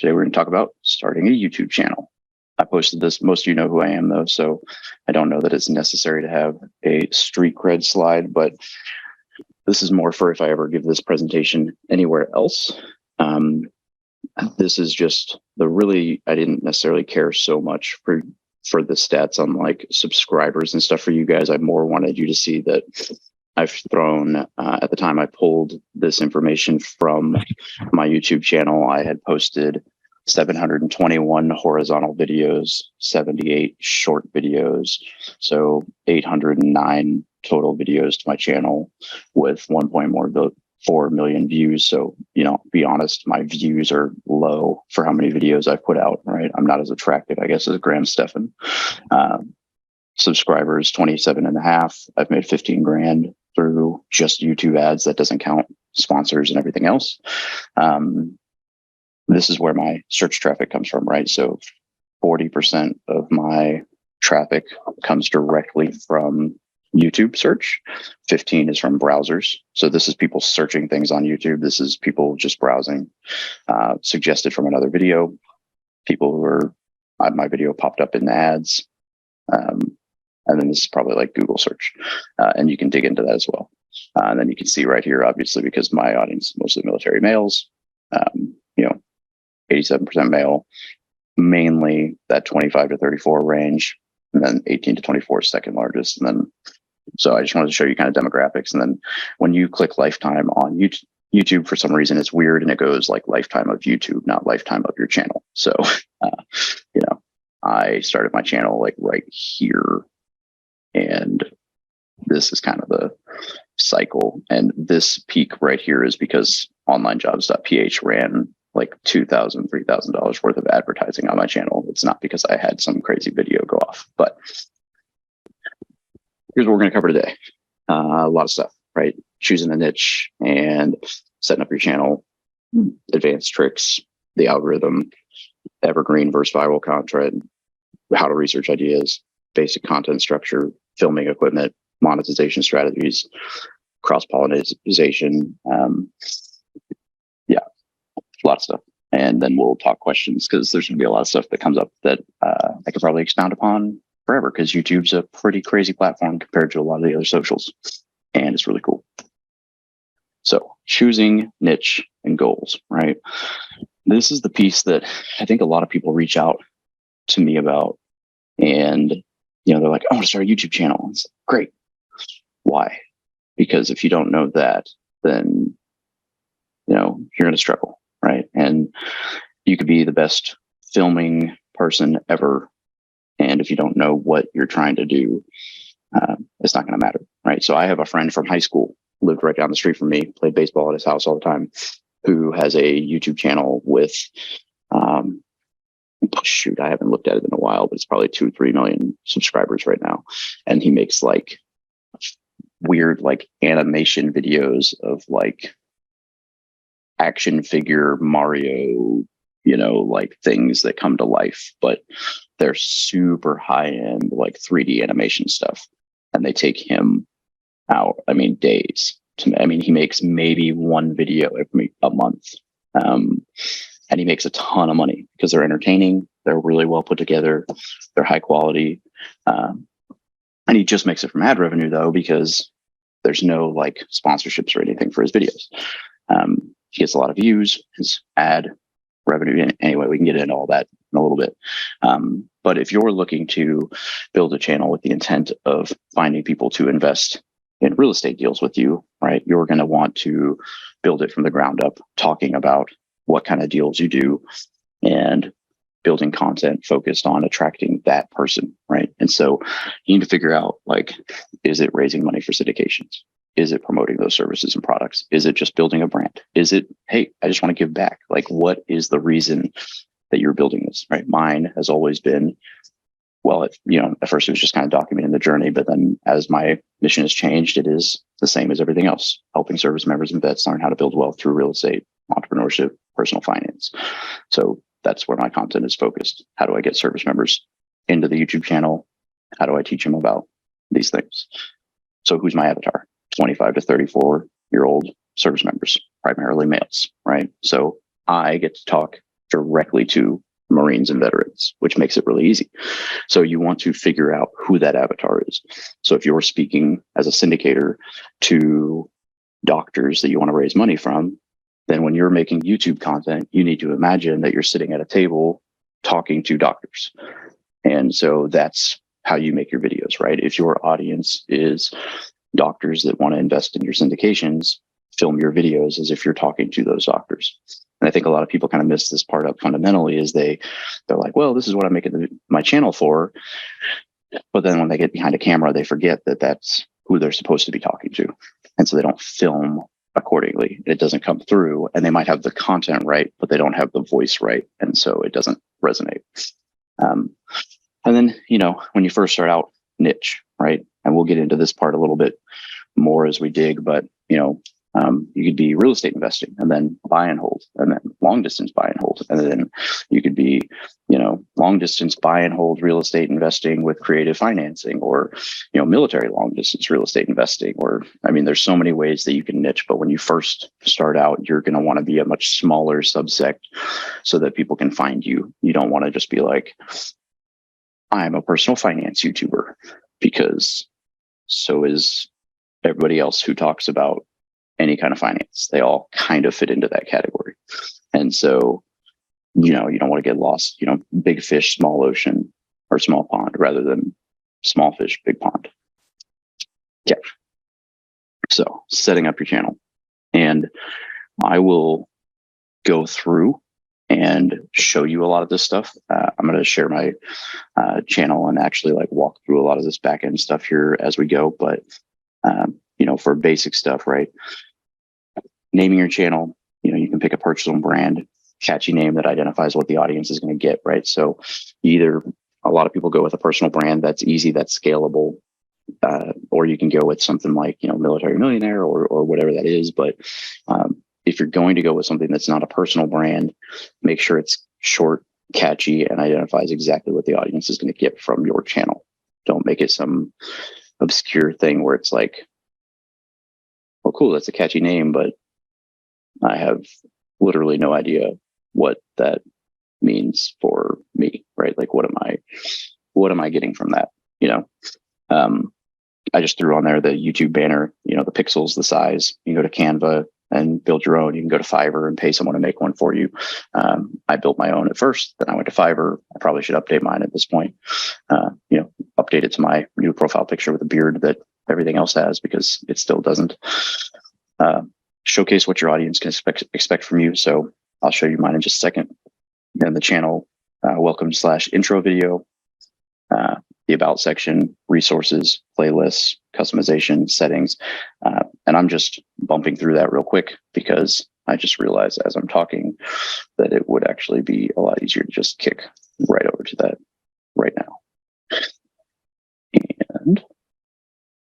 Today we're going to talk about starting a YouTube channel. I posted this, most of you know who I am though, so I don't know that it's necessary to have a street cred slide, but this is more for if I ever give this presentation anywhere else. This is just I didn't necessarily care so much for the stats on like subscribers and stuff for you guys. I more wanted you to see that I've thrown, at the time I pulled this information from my YouTube channel, I had posted 721 horizontal videos, 78 short videos, so 809 total videos to my channel with 1.4 million views. So, be honest, my views are low for how many videos I've put out, right? I'm not as attractive, I guess, as Graham Stephan. Subscribers, 27 and a half. I've made 15 grand through just YouTube ads. That doesn't count sponsors and everything else. This is where my search traffic comes from, right? So 40% of my traffic comes directly from YouTube search. 15 is from browsers. So this is people searching things on YouTube. This is people just browsing, suggested from another video. People who are, my video popped up in the ads. And then this is probably like Google search. And you can dig into that as well. And then you can see right here, obviously, because my audience is mostly military males, 87% male, mainly that 25 to 34 range, and then 18 to 24 is second largest. And then, so I just wanted to show you kind of demographics. And then when you click lifetime on YouTube, for some reason, it's weird and it goes like lifetime of YouTube, not lifetime of your channel. So, I started my channel like right here, and this is kind of the cycle. And this peak right here is because onlinejobs.ph ran like $2,000, $3,000 worth of advertising on my channel. It's not because I had some crazy video go off, but here's what we're going to cover today. A lot of stuff, right? Choosing a niche and setting up your channel, advanced tricks, the algorithm, evergreen versus viral content, how to research ideas, basic content structure, filming equipment, monetization strategies, cross-pollination, a lot of stuff. And then we'll talk questions because there's going to be a lot of stuff that comes up that I could probably expound upon forever because YouTube's a pretty crazy platform compared to a lot of the other socials. And it's really cool. So choosing niche and goals, right? This is the piece that I think a lot of people reach out to me about. And, they're like, I want to start a YouTube channel. It's great. Why? Because if you don't know that, then, you're going to struggle. Right. And you could be the best filming person ever. And if you don't know what you're trying to do, it's not going to matter. Right. So I have a friend from high school, lived right down the street from me, played baseball at his house all the time, who has a YouTube channel with, shoot, I haven't looked at it in a while, but it's probably 2-3 million subscribers right now. And he makes like weird, like animation videos of like action figure Mario, like things that come to life, but they're super high end, like 3D animation stuff. And they take him out, days. He makes maybe one video every a month. And he makes a ton of money because they're entertaining. They're really well put together. They're high quality. And he just makes it from ad revenue though, because there's no like sponsorships or anything for his videos. He gets a lot of views, his ad revenue. Anyway, we can get into all that in a little bit. But if you're looking to build a channel with the intent of finding people to invest in real estate deals with you, right, you're going to want to build it from the ground up, talking about what kind of deals you do and building content focused on attracting that person, right? And so you need to figure out, like, is it raising money for syndications? Is it promoting those services and products? Is it just building a brand? Is it, hey, I just want to give back? Like, what is the reason that you're building this, right? Mine has always been, well, at first it was just kind of documenting the journey, but then as my mission has changed, it is the same as everything else, helping service members and vets learn how to build wealth through real estate, entrepreneurship, personal finance. So that's where my content is focused. How do I get service members into the YouTube channel? How do I teach them about these things? So who's my avatar? 25 to 34-year-old service members, primarily males, right? So I get to talk directly to Marines and veterans, which makes it really easy. So you want to figure out who that avatar is. So if you're speaking as a syndicator to doctors that you want to raise money from, then when you're making YouTube content, you need to imagine that you're sitting at a table talking to doctors. And so that's how you make your videos, right? If your audience is doctors that want to invest in your syndications, film your videos as if you're talking to those doctors. And I think a lot of people kind of miss this part up fundamentally is they're like, well, this is what I'm making my channel for. But then when they get behind a camera, they forget that that's who they're supposed to be talking to. And so they don't film accordingly. It doesn't come through, and they might have the content right, but they don't have the voice right. And so it doesn't resonate. And then, when you first start out, niche, right? And we'll get into this part a little bit more as we dig, but, you could be real estate investing and then buy and hold, and then long distance buy and hold. And then you could be, long distance buy and hold real estate investing with creative financing, or, military long distance real estate investing, or, there's so many ways that you can niche. But when you first start out, you're going to want to be a much smaller subsect so that people can find you. You don't want to just be like, I'm a personal finance YouTuber, because so is everybody else who talks about any kind of finance. They all kind of fit into that category. And so, you don't want to get lost, big fish, small ocean, or small pond, rather than small fish, big pond. Yeah. So setting up your channel, and I will go through and show you a lot of this stuff. I'm going to share my channel and actually walk through a lot of this back end stuff here as we go. But, for basic stuff, right? Naming your channel, you can pick a personal brand, catchy name that identifies what the audience is going to get, right? So either a lot of people go with a personal brand that's easy, that's scalable, or you can go with something like, Military Millionaire or whatever that is. But if you're going to go with something that's not a personal brand, make sure it's short, catchy, and identifies exactly what the audience is going to get from your channel. Don't make it some obscure thing where it's like, well, cool, that's a catchy name, but I have literally no idea what that means for me, right? Like, what am I getting from that? I just threw on there the YouTube banner, the pixels, the size. You can go to Canva and build your own. You can go to Fiverr and pay someone to make one for you. I built my own at first, then I went to Fiverr. I probably should update mine at this point. Update it to my new profile picture with a beard that everything else has, because it still doesn't. Showcase what your audience can expect from you. So I'll show you mine in just a second. And the channel welcome/intro video, the about section, resources, playlists, customization, settings. And I'm just bumping through that real quick because I just realized as I'm talking that it would actually be a lot easier to just kick right over to that right now. And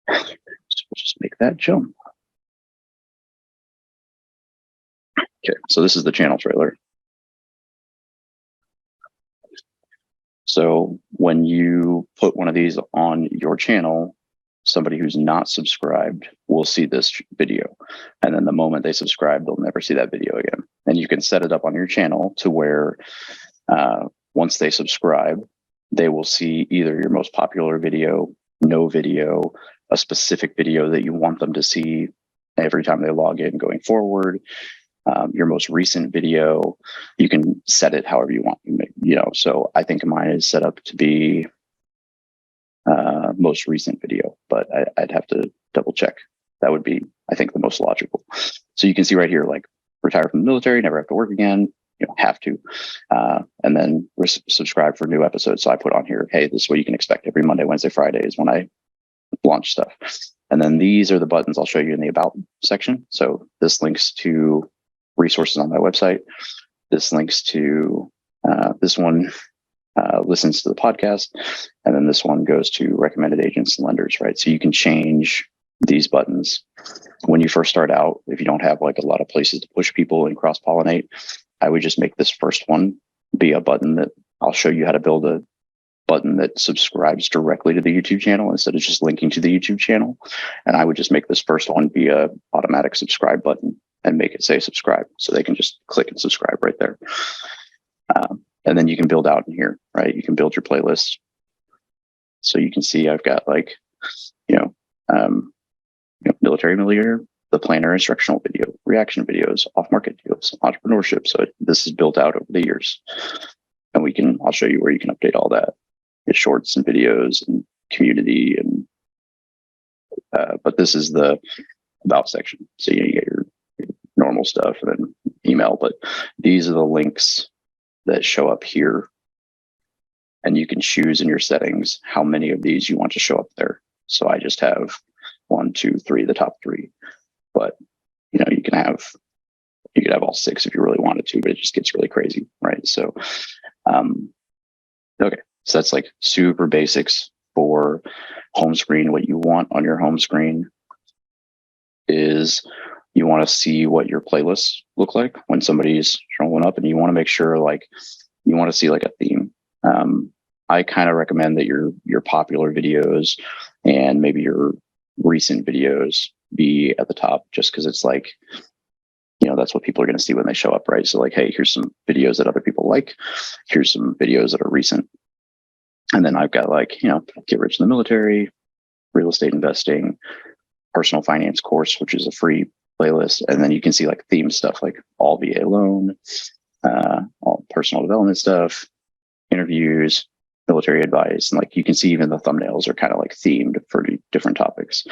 so we'll just make that jump. Okay, so this is the channel trailer. So when you put one of these on your channel, somebody who's not subscribed will see this video. And then the moment they subscribe, they'll never see that video again. And you can set it up on your channel to where once they subscribe, they will see either your most popular video, no video, a specific video that you want them to see every time they log in going forward. Your most recent video, you can set it however you want, so I think mine is set up to be most recent video, but I'd have to double check. That would be, I think, the most logical. So you can see right here, like, retire from the military, never have to work again. You don't have to. And then subscribe for new episodes. So I put on here, hey, this is what you can expect every Monday, Wednesday, Friday is when I launch stuff. And then these are the buttons I'll show you in the about section. So this links to resources on my website. This links to this one listens to the podcast, and then this one goes to recommended agents and lenders, right? So you can change these buttons when you first start out. If you don't have like a lot of places to push people and cross-pollinate, I would just make this first one be a button that I'll show you how to build a button that subscribes directly to the YouTube channel instead of just linking to the YouTube channel. And I would just make this first one be a automatic subscribe button and make it say subscribe. So they can just click and subscribe right there. And then you can build out in here, right? You can build your playlist. So you can see I've got like, military millionaire, the planner instructional video, reaction videos, off-market deals, entrepreneurship. So this is built out over the years. And I'll show you where you can update all that. It's shorts and videos and community. And but this is the about section. So you get your normal stuff and then email, but these are the links that show up here. And you can choose in your settings how many of these you want to show up there. So I just have 1, 2, 3, the top 3. But you could have all 6 if you really wanted to, but it just gets really crazy, right? So okay, so that's like super basics for home screen. What you want on your home screen is you want to see what your playlists look like when somebody's showing up, and you want to make sure you want to see like a theme. I kind of recommend that your popular videos and maybe your recent videos be at the top, just because it's like, that's what people are going to see when they show up, right? So like, hey, here's some videos that other people like. Here's some videos that are recent. And then I've got like, get rich in the military, real estate investing, personal finance course, which is a free playlist. And then you can see like theme stuff like all VA loan, all personal development stuff, interviews, military advice. And like you can see even the thumbnails are kind of like themed for different topics.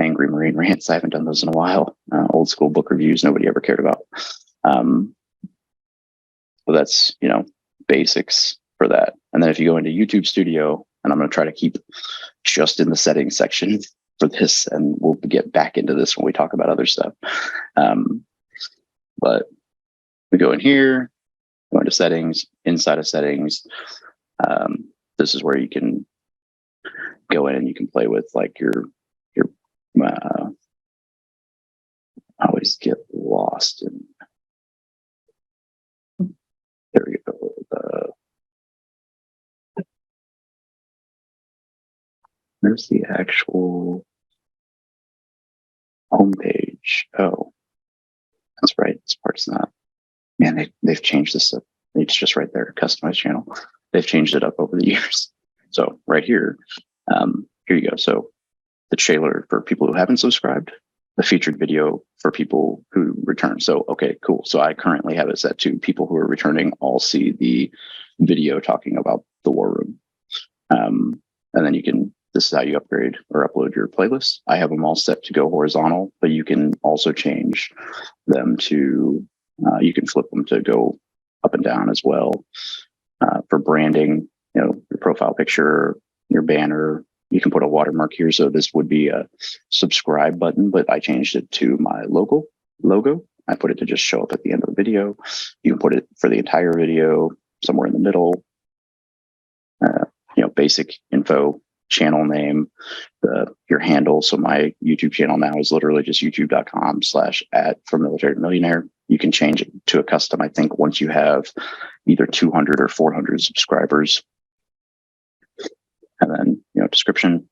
Angry Marine rants, I haven't done those in a while. Old school book reviews nobody ever cared about. But that's, basics for that. And then if you go into YouTube Studio, and I'm going to try to keep just in the settings section for this, and we'll get back into this when we talk about other stuff. But we go in here, go into settings, inside of settings. This is where you can go in and you can play with like your I always get lost in, there we go. There's the actual homepage. Oh, that's right. This part's not. Man, they've changed this up. It's just right there, customized channel. They've changed it up over the years. So right here, here you go. So the trailer for people who haven't subscribed, the featured video for people who return. So, okay, cool. So I currently have it set to people who are returning all see the video talking about the war room. And then this is how you upgrade or upload your playlists. I have them all set to go horizontal, but you can also change them to, you can flip them to go up and down as well. For branding, your profile picture, your banner, you can put a watermark here. So this would be a subscribe button, but I changed it to my logo. I put it to just show up at the end of the video. You can put it for the entire video, somewhere in the middle. Basic info, channel name, your handle. So my YouTube channel now is literally just youtube.com/@ForMilitaryMillionaire. You can change it to a custom, I think, once you have either 200 or 400 subscribers. And then, description,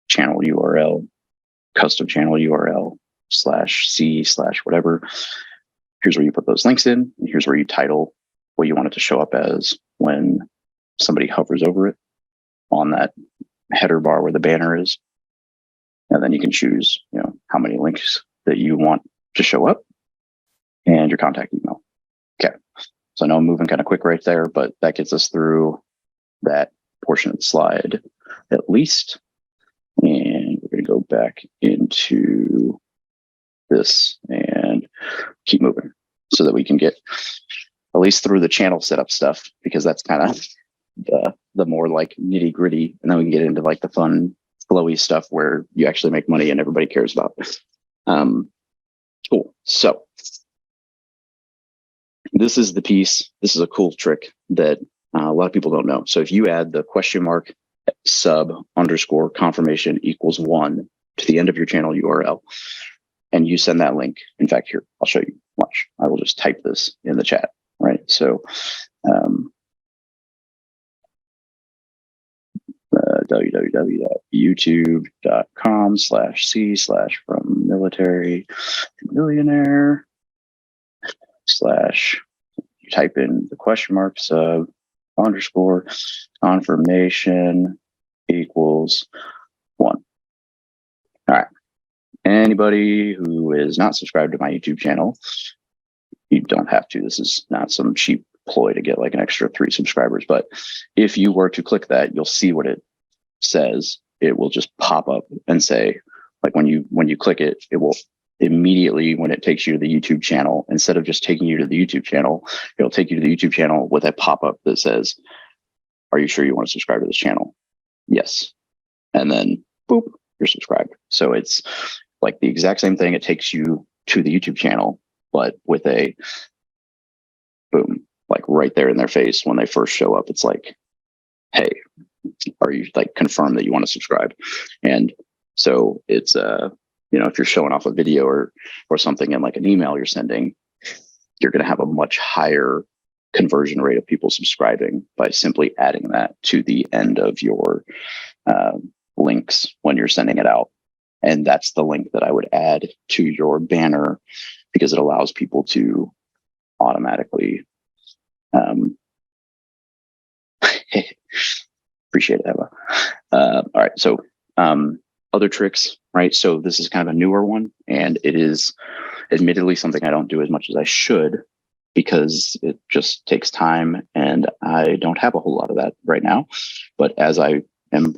channel URL, custom channel URL /C/whatever. Here's where you put those links in. And here's where you title what you want it to show up as when somebody hovers over it on that header bar where the banner is. And then you can choose, how many links that you want to show up and your contact email. Okay. So I know I'm moving kind of quick right there, but that gets us through that portion of the slide at least. And we're going to go back into this and keep moving so that we can get at least through the channel setup stuff, because that's kind of the more like nitty gritty. And then we can get into like the fun, flowy stuff where you actually make money and everybody cares about. Cool. So this is the piece. This is a cool trick that a lot of people don't know. So if you add the !sub_confirmation=1 to the end of your channel URL, and you send that link, in fact, here, I'll show you. Watch. I will just type this in the chat, right? So www.youtube.com/C/FromMilitaryMillionaire/ you type in the question mark sub underscore confirmation equals 1. All right. Anybody who is not subscribed to my YouTube channel, you don't have to. This is not some cheap ploy to get like an extra 3 subscribers. But if you were to click that, you'll see what it says. It will just pop up and say, like when you click it, it will immediately, when it takes you to the YouTube channel, instead of just taking you to the YouTube channel, it'll take you to the YouTube channel with a pop-up that says, are you sure you want to subscribe to this channel? Yes. And then boop, you're subscribed. So it's like the exact same thing. It takes you to the YouTube channel, but with a boom, like right there in their face when they first show up. It's like, hey, are you like confirm that you want to subscribe? And so it's if you're showing off a video or something in like an email you're sending, you're going to have a much higher conversion rate of people subscribing by simply adding that to the end of your links when you're sending it out. And that's the link that I would add to your banner because it allows people to automatically appreciate it, Eva. All right. So other tricks, right? So this is kind of a newer one, and it is admittedly something I don't do as much as I should because it just takes time and I don't have a whole lot of that right now. But as I am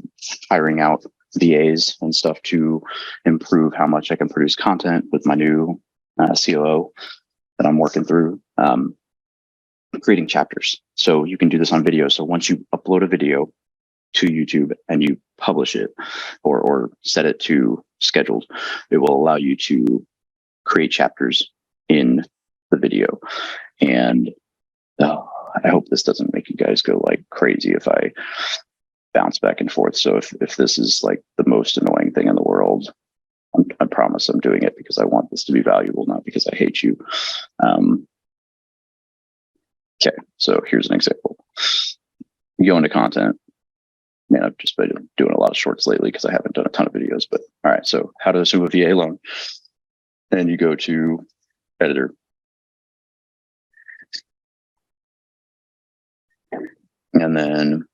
hiring out VAs and stuff to improve how much I can produce content with my new COO that I'm working through, creating chapters. So you can do this on video. So once you upload a video to YouTube and you publish it or set it to scheduled, it will allow you to create chapters in the video. And I hope this doesn't make you guys go like crazy if I bounce back and forth. So if this is like the most annoying thing in the world, I promise I'm doing it because I want this to be valuable, not because I hate you. Okay, so here's an example. You go into content. Man, I've just been doing a lot of shorts lately because I haven't done a ton of videos. But all right, so how to assume a VA loan. And you go to editor. And then,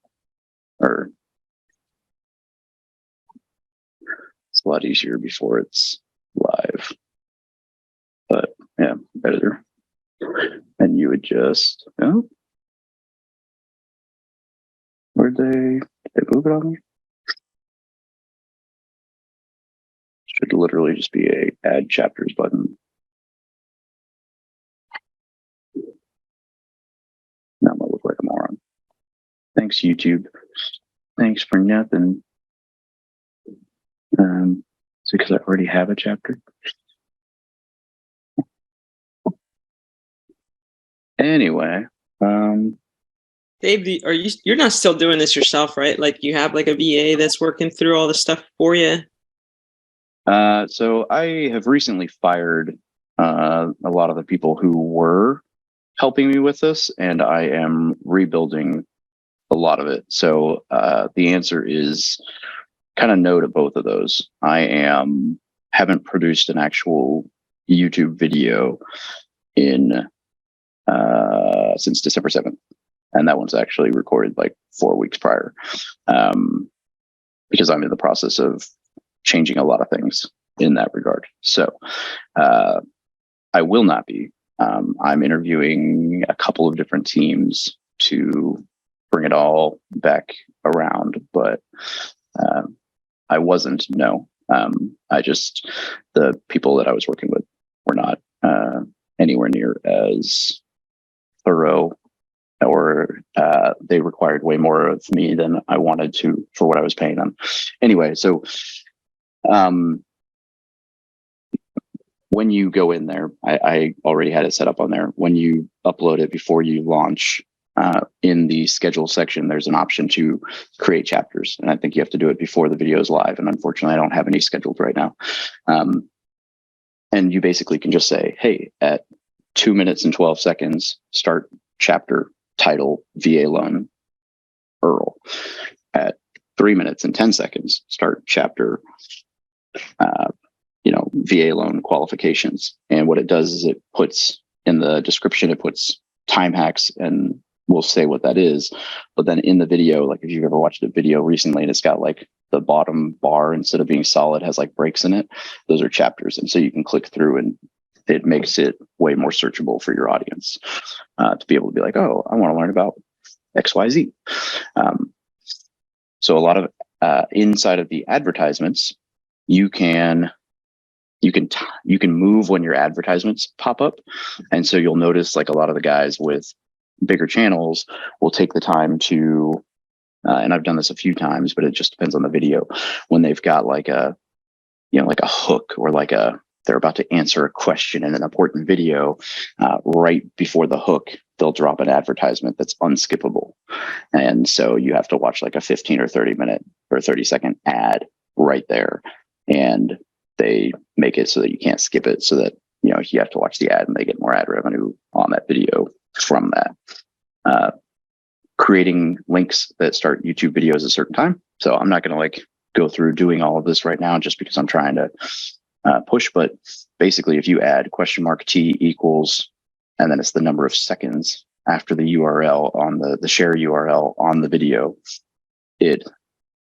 it's a lot easier before it's live. But yeah, editor. And you would just, where'd they move it on me? Should literally just be a add chapters button. Now I'm gonna look like a moron. Thanks, YouTube. Thanks for nothing. It's because I already have a chapter. Anyway, Dave, you're not still doing this yourself, right? Like you have like a VA that's working through all the stuff for you. So I have recently fired a lot of the people who were helping me with this, and I am rebuilding a lot of it. So the answer is kind of no to both of those. I haven't produced an actual YouTube video in since December 7th. And that one's actually recorded like 4 weeks prior, because I'm in the process of changing a lot of things in that regard. So I will not be. I'm interviewing a couple of different teams to bring it all back around, but I wasn't, no. The people that I was working with were not anywhere near as thorough, or they required way more of me than I wanted to for what I was paying them. Anyway, so when you go in there, I already had it set up on there. When you upload it before you launch, in the schedule section, there's an option to create chapters. And I think you have to do it before the video is live. And unfortunately, I don't have any scheduled right now. And you basically can just say, hey, at 2 minutes and 12 seconds, start chapter title VA loan Earl. At 3 minutes and 10 seconds, start chapter VA loan qualifications. And what it does is it puts in the description, it puts time hacks, and we'll say what that is. But then in the video, like if you've ever watched a video recently and it's got like the bottom bar, instead of being solid, has like breaks in it, those are chapters. And so you can click through, and it makes it way more searchable for your audience to be able to be like, oh, I want to learn about XYZ. So a lot of inside of the advertisements, you can move when your advertisements pop up. And so you'll notice like a lot of the guys with bigger channels will take the time to, and I've done this a few times, but it just depends on the video, when they've got like a, like a hook, or like they're about to answer a question in an important video, right before the hook, they'll drop an advertisement that's unskippable. And so you have to watch like a 15 or 30 minute or 30-second ad right there. And they make it so that you can't skip it, so that, you have to watch the ad and they get more ad revenue on that video from that. Creating links that start YouTube videos at a certain time. So I'm not going to like go through doing all of this right now, just because I'm trying to push. But basically, if you add $T equals, and then it's the number of seconds after the URL on the share URL on the video, it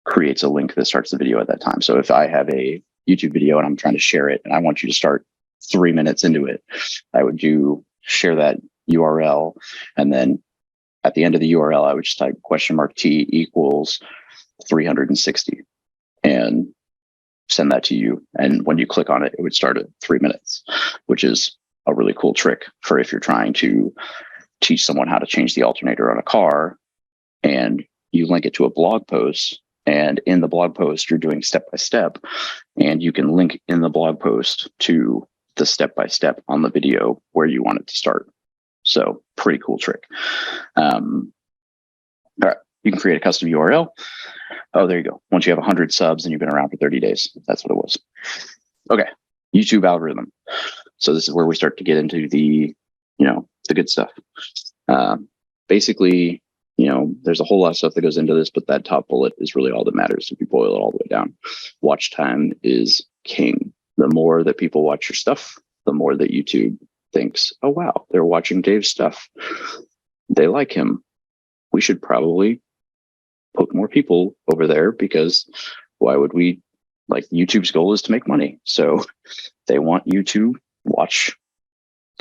creates a link that starts the video at that time. So if I have a YouTube video and I'm trying to share it, and I want you to start 3 minutes into it, I would share that URL, and then at the end of the URL, I would just type $T equals 360 and send that to you. And when you click on it, it would start at 3 minutes, which is a really cool trick for if you're trying to teach someone how to change the alternator on a car, and you link it to a blog post. And in the blog post, you're doing step-by-step, and you can link in the blog post to the step-by-step on the video where you want it to start. So pretty cool trick. All right, you can create a custom URL. Oh, there you go. Once you have 100 subs and you've been around for 30 days, that's what it was. Okay, YouTube algorithm. So this is where we start to get into the, the good stuff. Basically, there's a whole lot of stuff that goes into this, but that top bullet is really all that matters if you boil it all the way down. Watch time is king. The more that people watch your stuff, the more that YouTube thinks, oh, wow, they're watching Dave's stuff. They like him. We should probably put more people over there, because why would we? Like, YouTube's goal is to make money. So they want you to watch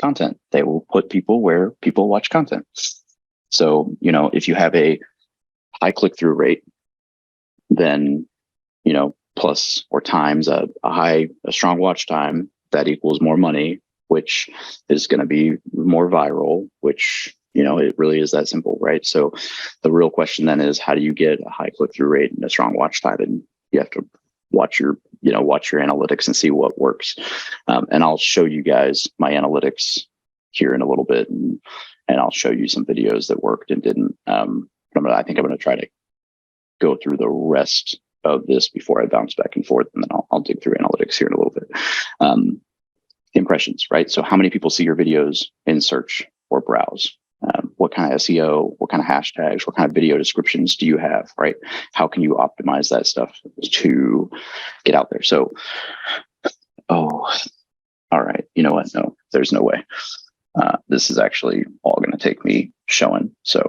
content. They will put people where people watch content. So, if you have a high click-through rate, then, plus or times a strong watch time, that equals more money, which is going to be more viral, which, it really is that simple, right? So the real question then is, how do you get a high click-through rate and a strong watch time? And you have to watch your analytics and see what works. And I'll show you guys my analytics here in a little bit, and I'll show you some videos that worked and didn't. I think I'm going to try to go through the rest of this before I bounce back and forth, and then I'll dig through analytics here in a little bit. Impressions, right? So how many people see your videos in search or browse? What kind of SEO, what kind of hashtags, what kind of video descriptions do you have, right? How can you optimize that stuff to get out there? So, all right, you know what? No, there's no way. This is actually all going to take me showing. So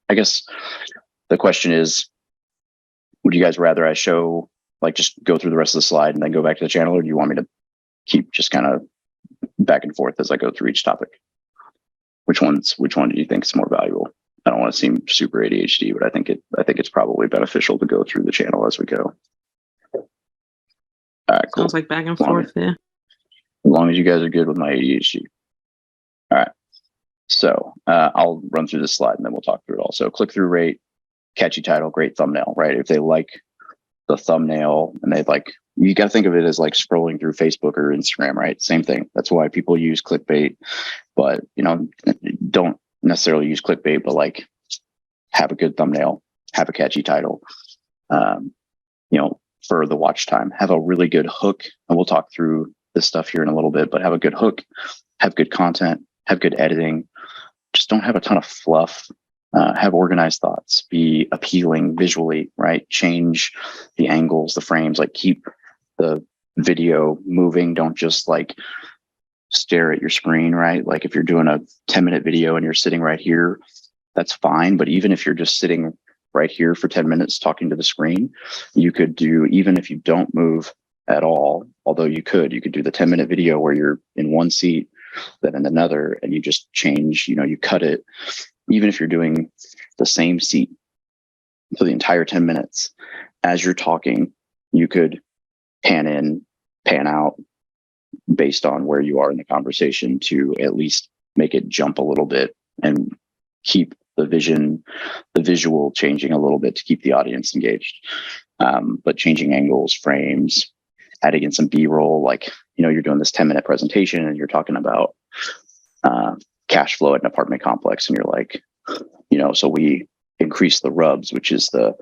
I guess the question is, would you guys rather I show, like, just go through the rest of the slide and then go back to the channel, or do you want me to keep just kind of back and forth as I go through each topic? Which one do you think is more valuable? I don't want to seem super ADHD, but I think it's probably beneficial to go through the channel as we go. All right, cool. Sounds like back and forth, yeah. As long as you guys are good with my ADHD. All right. So I'll run through this slide and then we'll talk through it all. So click-through rate, catchy title, great thumbnail, right? If they like the thumbnail and they like, you got to think of it as like scrolling through Facebook or Instagram, right? Same thing. That's why people use clickbait, but don't necessarily use clickbait, but like have a good thumbnail, have a catchy title, for the watch time, have a really good hook. And we'll talk through this stuff here in a little bit, but have a good hook, have good content, have good editing. Just don't have a ton of fluff. Have organized thoughts, be appealing visually, right? Change the angles, the frames, like keep the video moving. Don't just like stare at your screen, right? Like if you're doing a 10-minute video and you're sitting right here, that's fine. But even if you're just sitting right here for 10 minutes talking to the screen, you could do, even if you don't move at all, although you could do the 10-minute video where you're in one seat, then in another, and you just change, you cut it. Even if you're doing the same seat for the entire 10 minutes, as you're talking, you could pan in, pan out based on where you are in the conversation to at least make it jump a little bit and keep the visual changing a little bit to keep the audience engaged. But changing angles, frames, adding in some B-roll, like, you're doing this 10-minute presentation and you're talking about cash flow at an apartment complex. And you're like, so we increased the RUBS, which is the,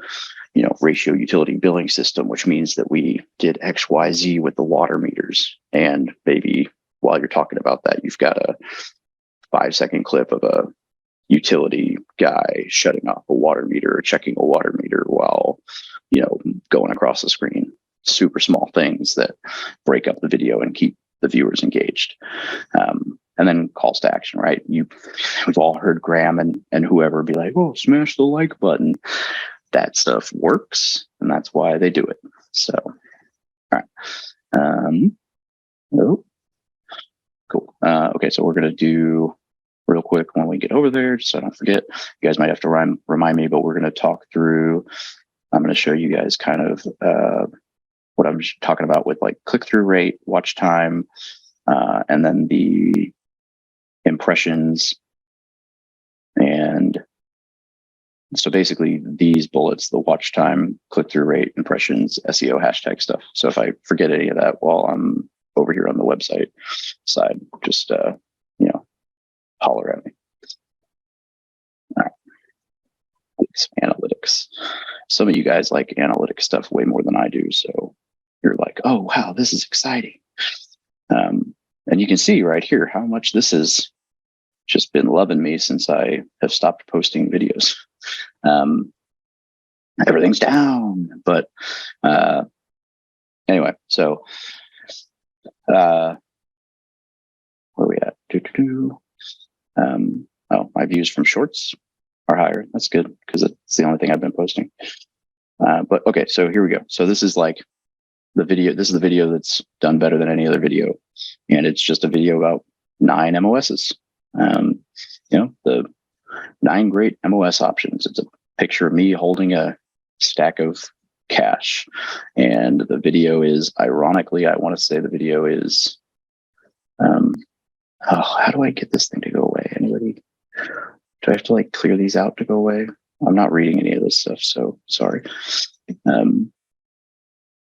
ratio utility billing system, which means that we did X, Y, Z with the water meters. And maybe while you're talking about that, you've got a 5-second clip of a utility guy shutting off a water meter or checking a water meter while, going across the screen. Super small things that break up the video and keep the viewers engaged. And then calls to action, right? We've all heard Graham and whoever be like, "Oh, smash the like button." That stuff works, and that's why they do it. So, all right. No. Cool. Okay, so we're gonna do real quick when we get over there, so I don't forget. You guys might have to remind me, but we're gonna talk through. I'm gonna show you guys kind of what I'm talking about with like click-through rate, watch time, and then the impressions. And so basically these bullets, the watch time, click-through rate, impressions, SEO, hashtag stuff. So if I forget any of that while I'm over here on the website side, just, holler at me. All right. Analytics. Some of you guys like analytics stuff way more than I do. So you're like, "Oh, wow, this is exciting." And you can see right here how much this has just been loving me since I have stopped posting videos. Everything's down, but anyway, so where are we at? My views from shorts are higher. That's good because it's the only thing I've been posting. But okay, so here we go. So this is like the video. This is the video that's done better than any other video, and it's just a video about 9 MOSs. The 9 great MOS options. It's a picture of me holding a stack of cash, and the video is, ironically, I want to say the video is, how do I get this thing to go away? Anybody? Do I have to like clear these out to go away? I'm not reading any of this stuff, so sorry.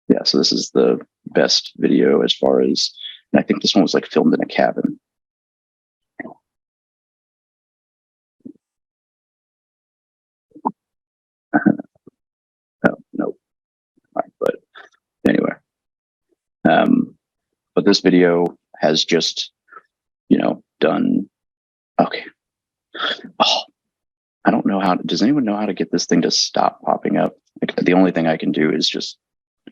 Yeah, so this is the best video as far as, and I think this one was like filmed in a cabin. Oh, no. All right, but anyway, but this video has just, done, okay. Oh, I don't know how, does anyone know how to get this thing to stop popping up? Like, the only thing I can do is just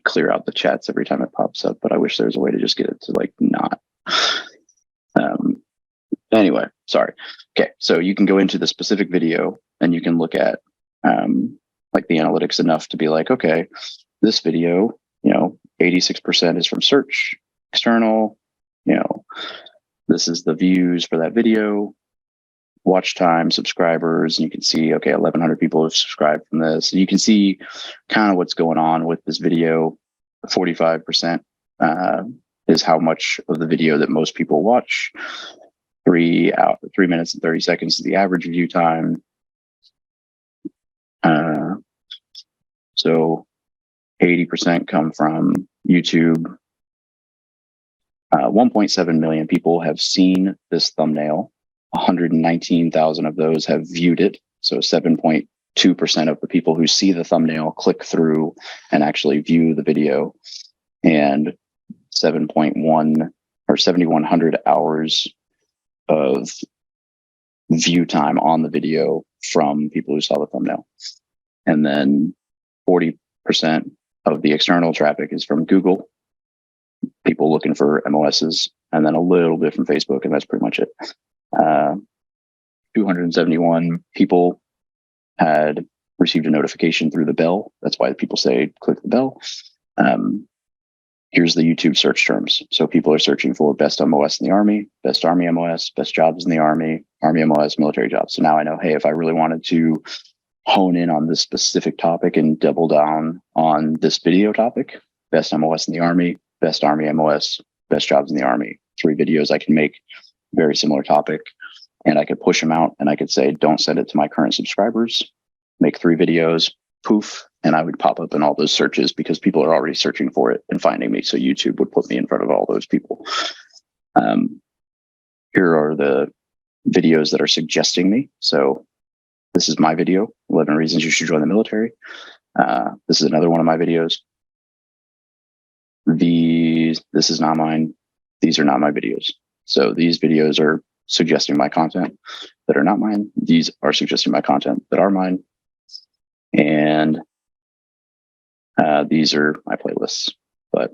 clear out the chats every time it pops up, but I wish there was a way to just get it to like not. Anyway, sorry. Okay, so you can go into the specific video and you can look at like the analytics enough to be like, okay, this video, 86% is from search, external, this is the views for that video, watch time, subscribers, and you can see, okay, 1,100 people have subscribed from this. And you can see kind of what's going on with this video. 45% is how much of the video that most people watch. 3 minutes and 30 seconds is the average view time. So 80% come from YouTube. 1.7 million people have seen this thumbnail. 119,000 of those have viewed it. So 7.2% of the people who see the thumbnail click through and actually view the video. And 7.1 or 7,100 hours of view time on the video from people who saw the thumbnail. And then 40% of the external traffic is from Google. people looking for MOSs, and then a little bit from Facebook, and that's pretty much it. 271 people had received a notification through the bell. That's why people say click the bell. Here's the YouTube search terms. So people are searching for best MOS in the Army, best Army MOS, best jobs in the Army, Army MOS, military jobs. So now I know, hey, if I really wanted to hone in on this specific topic and double down on this video topic, best MOS in the Army, best Army MOS, best jobs in the Army. 3 videos I can make, very similar topic, and I could push them out, and I could say, don't send it to my current subscribers, make 3 videos, poof, and I would pop up in all those searches because people are already searching for it and finding me. So YouTube would put me in front of all those people. Here are the videos that are suggesting me. So this is my video, 11 reasons you should join the military. This is another one of my videos. This is not mine. These are not my videos. So these videos are suggesting my content that are not mine. These are suggesting my content that are mine. And these are my playlists. But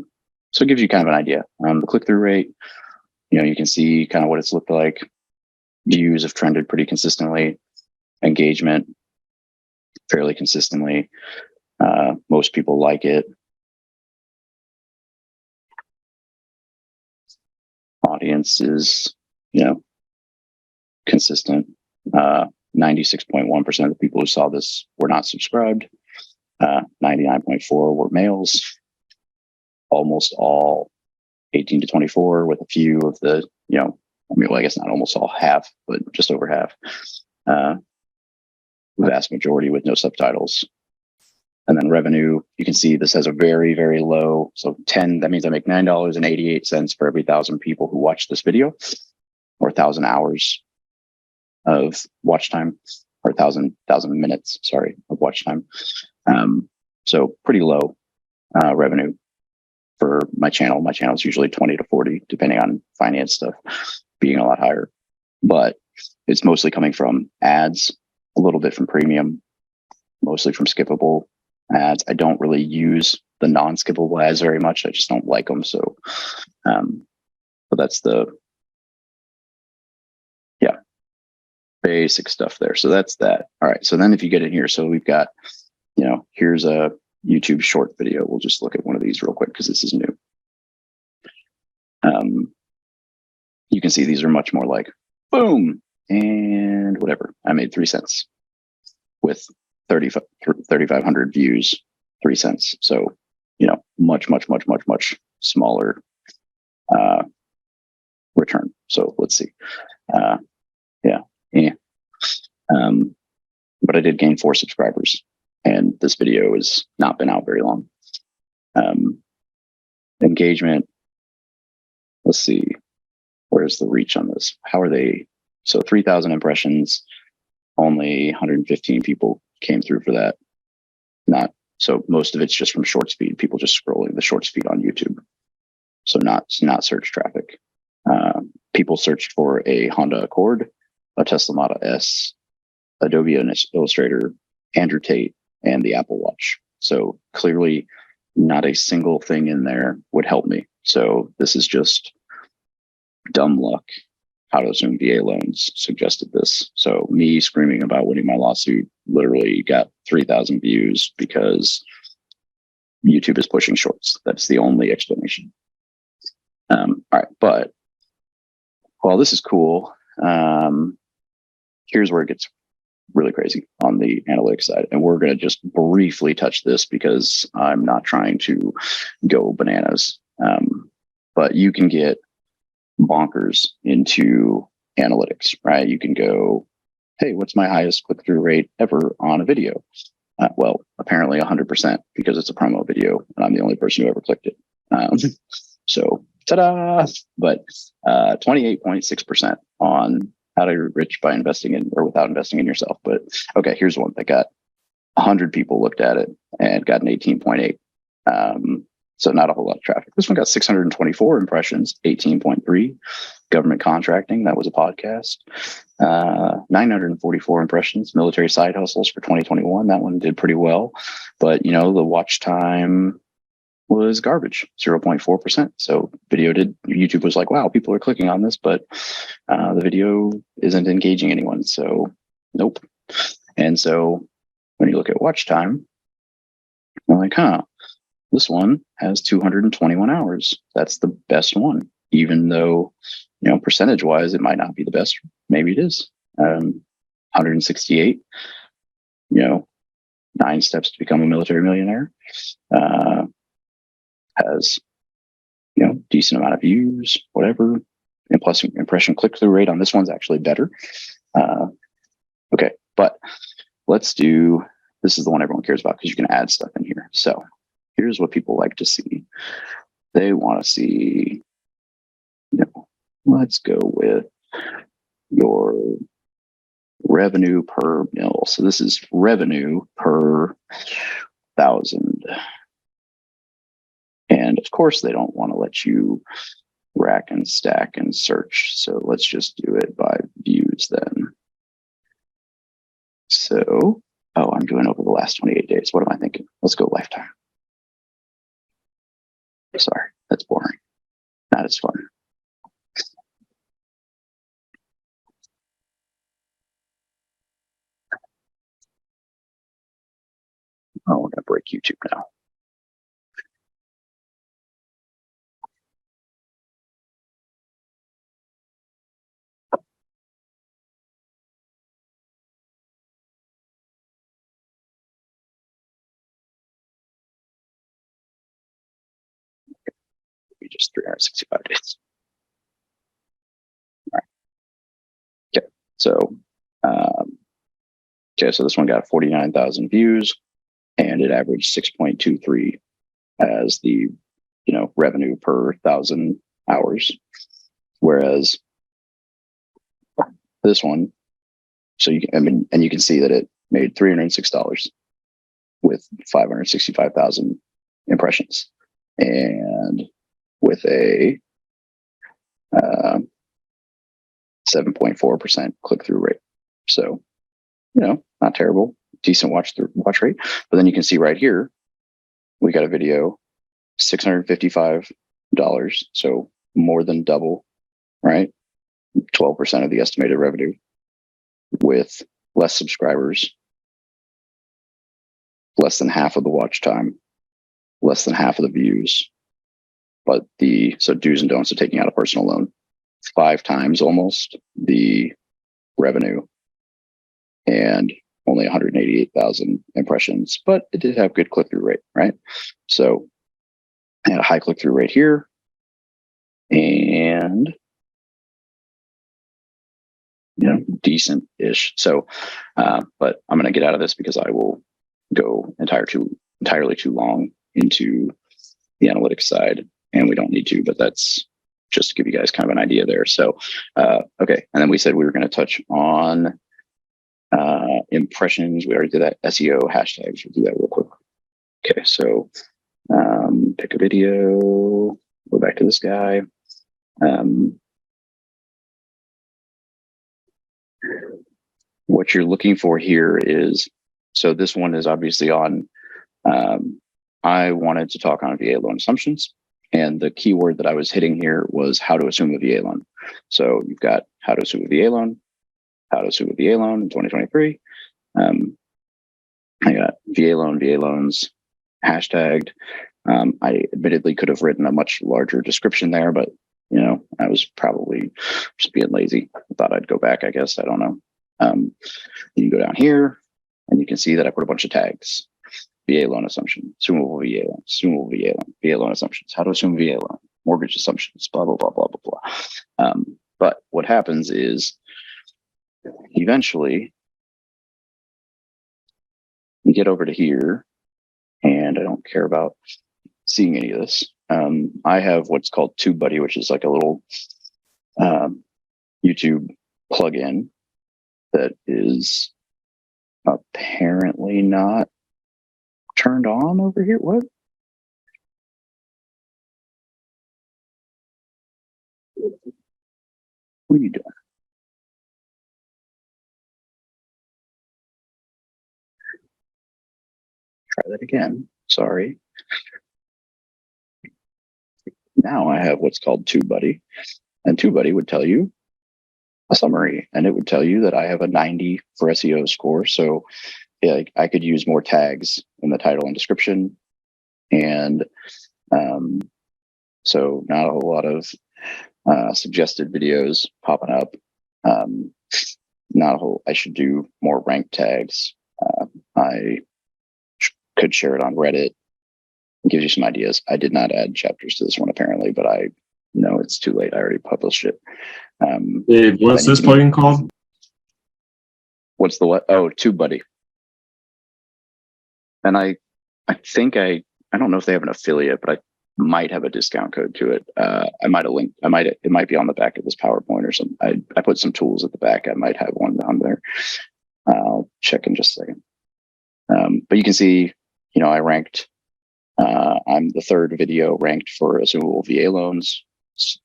so it gives you kind of an idea. The click-through rate, you can see kind of what it's looked like. Views have trended pretty consistently. Engagement, fairly consistently. Most people like it. Audience is, consistent. 96.1% of the people who saw this were not subscribed. 99.4% were males. Almost all 18 to 24, with a few of the, I guess not almost all, half, but just over half. Vast majority with no subtitles. And then revenue, you can see this has a very, very low. So 10, that means I make $9.88 for every 1,000 people who watch this video, or 1,000 hours of watch time, or 1,000 minutes, of watch time. So pretty low revenue for my channel. My channel is usually 20 to 40, depending on finance stuff being a lot higher. But it's mostly coming from ads, a little bit from premium, mostly from skippable ads. I don't really use the non-skippable ads very much. I just don't like them. So, but that's the, basic stuff there. So that's that. All right. So then if you get in here, so we've got, here's a YouTube short video. We'll just look at one of these real quick because this is new. You can see these are much more like boom and whatever. I made 3 cents with 3,500 views, 3 cents. So, much smaller return. So let's see. But I did gain 4 subscribers, and this video has not been out very long. Engagement. Let's see. Where's the reach on this? How are they? So 3,000 impressions, only 115 people came through for that. So most of it's just from short speed, people just scrolling the short speed on YouTube. So not search traffic. People searched for a Honda Accord, a Tesla Model S, Adobe Illustrator, Andrew Tate, and the Apple Watch. So clearly not a single thing in there would help me. So this is just dumb luck. How to Assume VA Loans suggested this. So me screaming about winning my lawsuit literally got 3,000 views because YouTube is pushing shorts. That's the only explanation. All right, but while this is cool, here's where it gets really crazy on the analytics side. And we're going to just briefly touch this because I'm not trying to go bananas. But you can get bonkers into analytics, right? You can go, hey, what's my highest click-through rate ever on a video? Well, apparently 100% because it's a promo video and I'm the only person who ever clicked it. So ta-da! But 28.6% on how to get rich by investing in or without investing in yourself. But okay, here's one that got 100 people looked at it and got an 18.8. So not a whole lot of traffic. This one got 624 impressions, 18.3. Government contracting, that was a podcast. 944 impressions. Military side hustles for 2021. That one did pretty well. But the watch time was garbage, 0.4%. So YouTube was like, wow, people are clicking on this, but the video isn't engaging anyone. So nope. And so when you look at watch time, I'm like, this one has 221 hours. That's the best one, even though, percentage wise, it might not be the best. Maybe it is. 168, 9 steps to become a military millionaire. Has, decent amount of views, whatever. And plus impression click-through rate on this one's actually better. Okay, but let's do, this is the one everyone cares about because you can add stuff in here. So here's what people like to see. They want to see, let's go with your revenue per mil. So this is revenue per 1,000. And of course, they don't want to let you rack and stack and search. So let's just do it by views then. So, I'm doing over the last 28 days. What am I thinking? Let's go lifetime. Sorry, that's boring. Not as fun. Oh, we're gonna break YouTube now. We just 365 days. All right. Okay. So, so this one got 49,000 views, and it averaged 6.23 as the revenue per 1,000 hours, whereas this one, so you can, and you can see that it made $306 with 565,000 impressions, and with a 7.4% click-through rate. So, not terrible, decent watch rate. But then you can see right here, we got a video, $655, so more than double, right? 12% of the estimated revenue, with less subscribers, less than half of the watch time, less than half of the views. But so do's and don'ts of taking out a personal loan, 5 times almost the revenue, and only 188,000 impressions, but it did have good click-through rate, right? So I had a high click-through rate here, and decent-ish. So, but I'm going to get out of this because I will go entirely too long into the analytics side, and we don't need to, but that's just to give you guys kind of an idea there. So, okay. And then we said we were going to touch on impressions. We already did that. SEO hashtags. We'll do that real quick. Okay. So, pick a video, go back to this guy. What you're looking for here is, so this one is obviously on, I wanted to talk on VA loan assumptions. And the keyword that I was hitting here was how to assume a VA loan. So you've got how to assume a VA loan, how to assume a VA loan in 2023. I got VA loans hashtagged. I admittedly could have written a much larger description there, but I was probably just being lazy. I thought I'd go back, I guess. I don't know. You go down here and you can see that I put a bunch of tags. VA loan assumption, assumable VA loan, assumable VA loan, VA loan assumptions, how to assume VA loan, mortgage assumptions, blah, blah, blah, blah, blah, blah. But what happens is eventually you get over to here, and I don't care about seeing any of this. I have what's called TubeBuddy, which is like a little YouTube plugin that is apparently not turned on over here. What are you doing? Try that again. Sorry. now I have what's called TubeBuddy, and TubeBuddy would tell you a summary, and it would tell you that I have a 90 for SEO score. So yeah, I could use more tags in the title and description, and so not a whole lot of suggested videos popping up. Not a whole. I should do more ranked tags. I could share it on Reddit. It gives you some ideas. I did not add chapters to this one apparently, but I know it's too late. I already published it. What's this plugin called? What's the what? Oh, TubeBuddy. And I think I don't know if they have an affiliate, but I might have a discount code to it. I might have linked. It might be on the back of this PowerPoint or something. I put some tools at the back. I might have one down there. I'll check in just a second. But you can see, I ranked. I'm the third video ranked for assumable VA loans.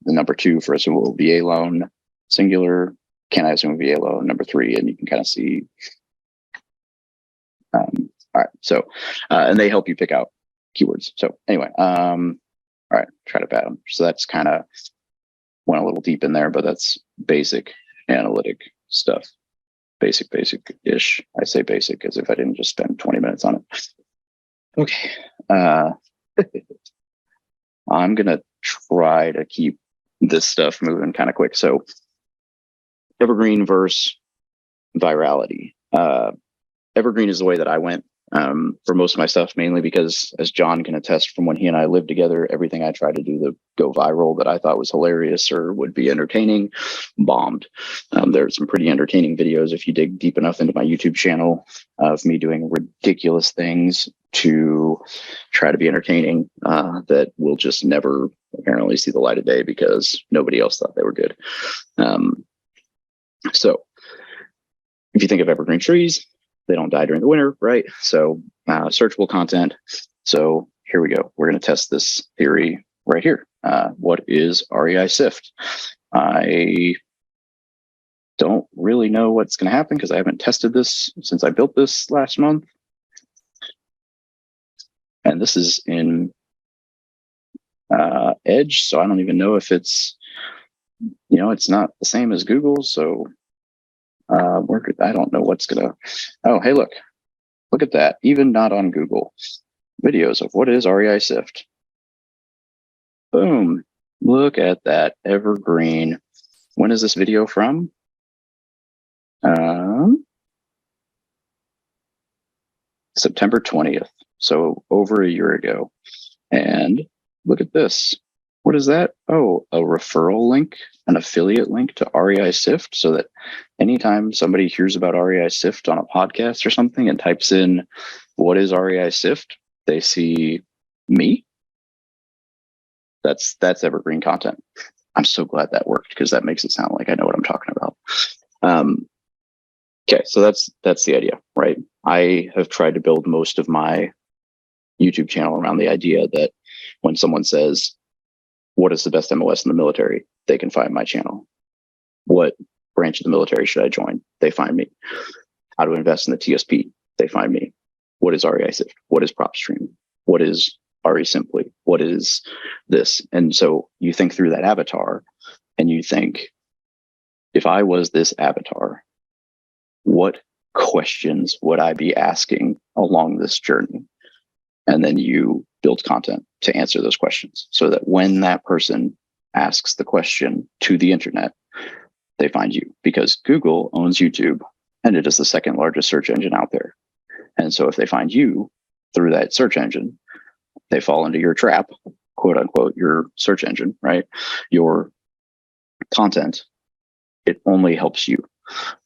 The number 2 for assumable VA loan, singular. Can I assume a VA loan? Number 3, and you can kind of see. All right. So, and they help you pick out keywords. So anyway, all right, try to bat them. So that's kind of went a little deep in there, but that's basic analytic stuff. Basic-ish. I say basic as if I didn't just spend 20 minutes on it. Okay. I'm going to try to keep this stuff moving kind of quick. So Evergreen versus virality. Evergreen is the way that I went for most of my stuff, mainly because, as John can attest from when he and I lived together, everything I tried to do to go viral that I thought was hilarious or would be entertaining bombed. There's some pretty entertaining videos if you dig deep enough into my YouTube channel of me doing ridiculous things to try to be entertaining that will just never apparently see the light of day because nobody else thought they were good. So if you think of evergreen trees, they don't die during the winter, right? So searchable content. So here we go. We're going to test this theory right here. What is REI SIFT? I don't really know what's going to happen because I haven't tested this since I built this last month. And this is in Edge, so I don't even know if it's, it's not the same as Google. So I don't know what's gonna. Oh, hey, look at that. Even not on Google, videos of what is REI SIFT. Boom! Look at that evergreen. When is this video from? September 20th. So over a year ago. And look at this. What is that? Oh, a referral link, an affiliate link to REI SIFT, so that anytime somebody hears about REI SIFT on a podcast or something and types in what is REI SIFT, they see me. That's evergreen content. I'm so glad that worked because that makes it sound like I know what I'm talking about. Okay, so that's the idea, right? I have tried to build most of my YouTube channel around the idea that when someone says, what is the best MOS in the military? They can find my channel. What branch of the military should I join? They find me. How to invest in the TSP? They find me. What is REI SIFT? What is PropStream? What is RE Simply? What is this? And so you think through that avatar and you think, if I was this avatar, what questions would I be asking along this journey? And then you build content to answer those questions so that when that person asks the question to the internet, they find you, because Google owns YouTube and it is the second largest search engine out there. And so if they find you through that search engine, they fall into your trap, quote unquote, your search engine, right? Your content, it only helps you,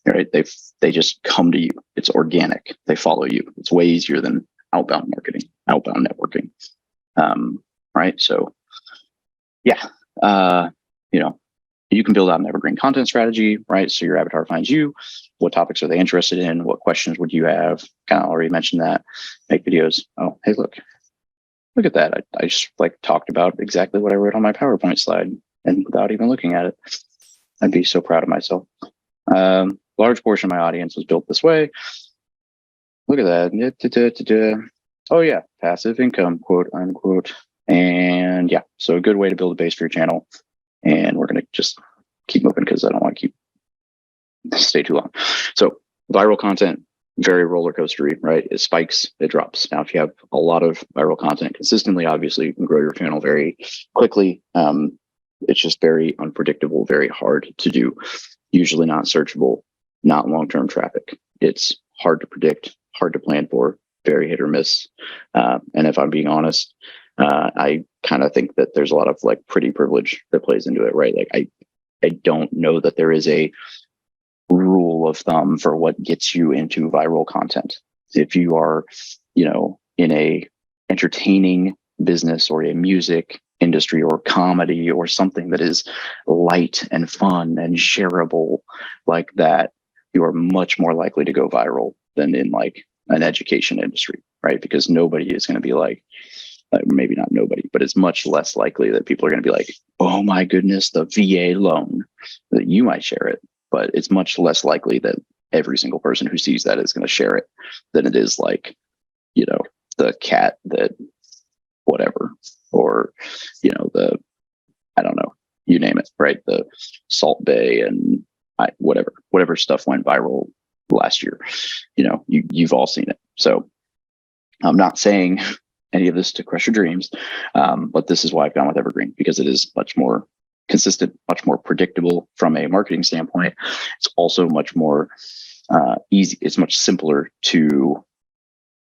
right? They just come to you. It's organic. They follow you. It's way easier than outbound marketing, outbound networking. Right. So yeah, you can build out an evergreen content strategy, right? So your avatar finds you. What topics are they interested in? What questions would you have? Kind of already mentioned that. Make videos. Oh, hey, look at that. I just talked about exactly what I wrote on my PowerPoint slide and without even looking at it. I'd be so proud of myself. Large portion of my audience was built this way. Look at that. Oh yeah, passive income, quote unquote. And yeah, so a good way to build a base for your channel. And we're going to just keep moving because I don't want to stay too long. So viral content, very roller coastery, right? It spikes, it drops. Now, if you have a lot of viral content consistently, obviously you can grow your channel very quickly. It's just very unpredictable, very hard to do, usually not searchable, not long-term traffic. It's hard to predict, hard to plan for, very hit or miss. And if I'm being honest, I kind of think that there's a lot of like pretty privilege that plays into it, right? Like I don't know that there is a rule of thumb for what gets you into viral content. If you are, in a entertaining business or a music industry or comedy or something that is light and fun and shareable like that, you are much more likely to go viral than in like an education industry, right? Because nobody is going to be like, maybe not nobody, but it's much less likely that people are going to be like, oh my goodness, the VA loan, that you might share it. But it's much less likely that every single person who sees that is going to share it than it is like, the cat that whatever, or, I don't know, you name it, right? The Salt Bay and whatever stuff went viral last year, you've all seen it. So I'm not saying any of this to crush your dreams, but this is why I've gone with Evergreen, because it is much more consistent, much more predictable from a marketing standpoint. It's also much more easy. It's much simpler to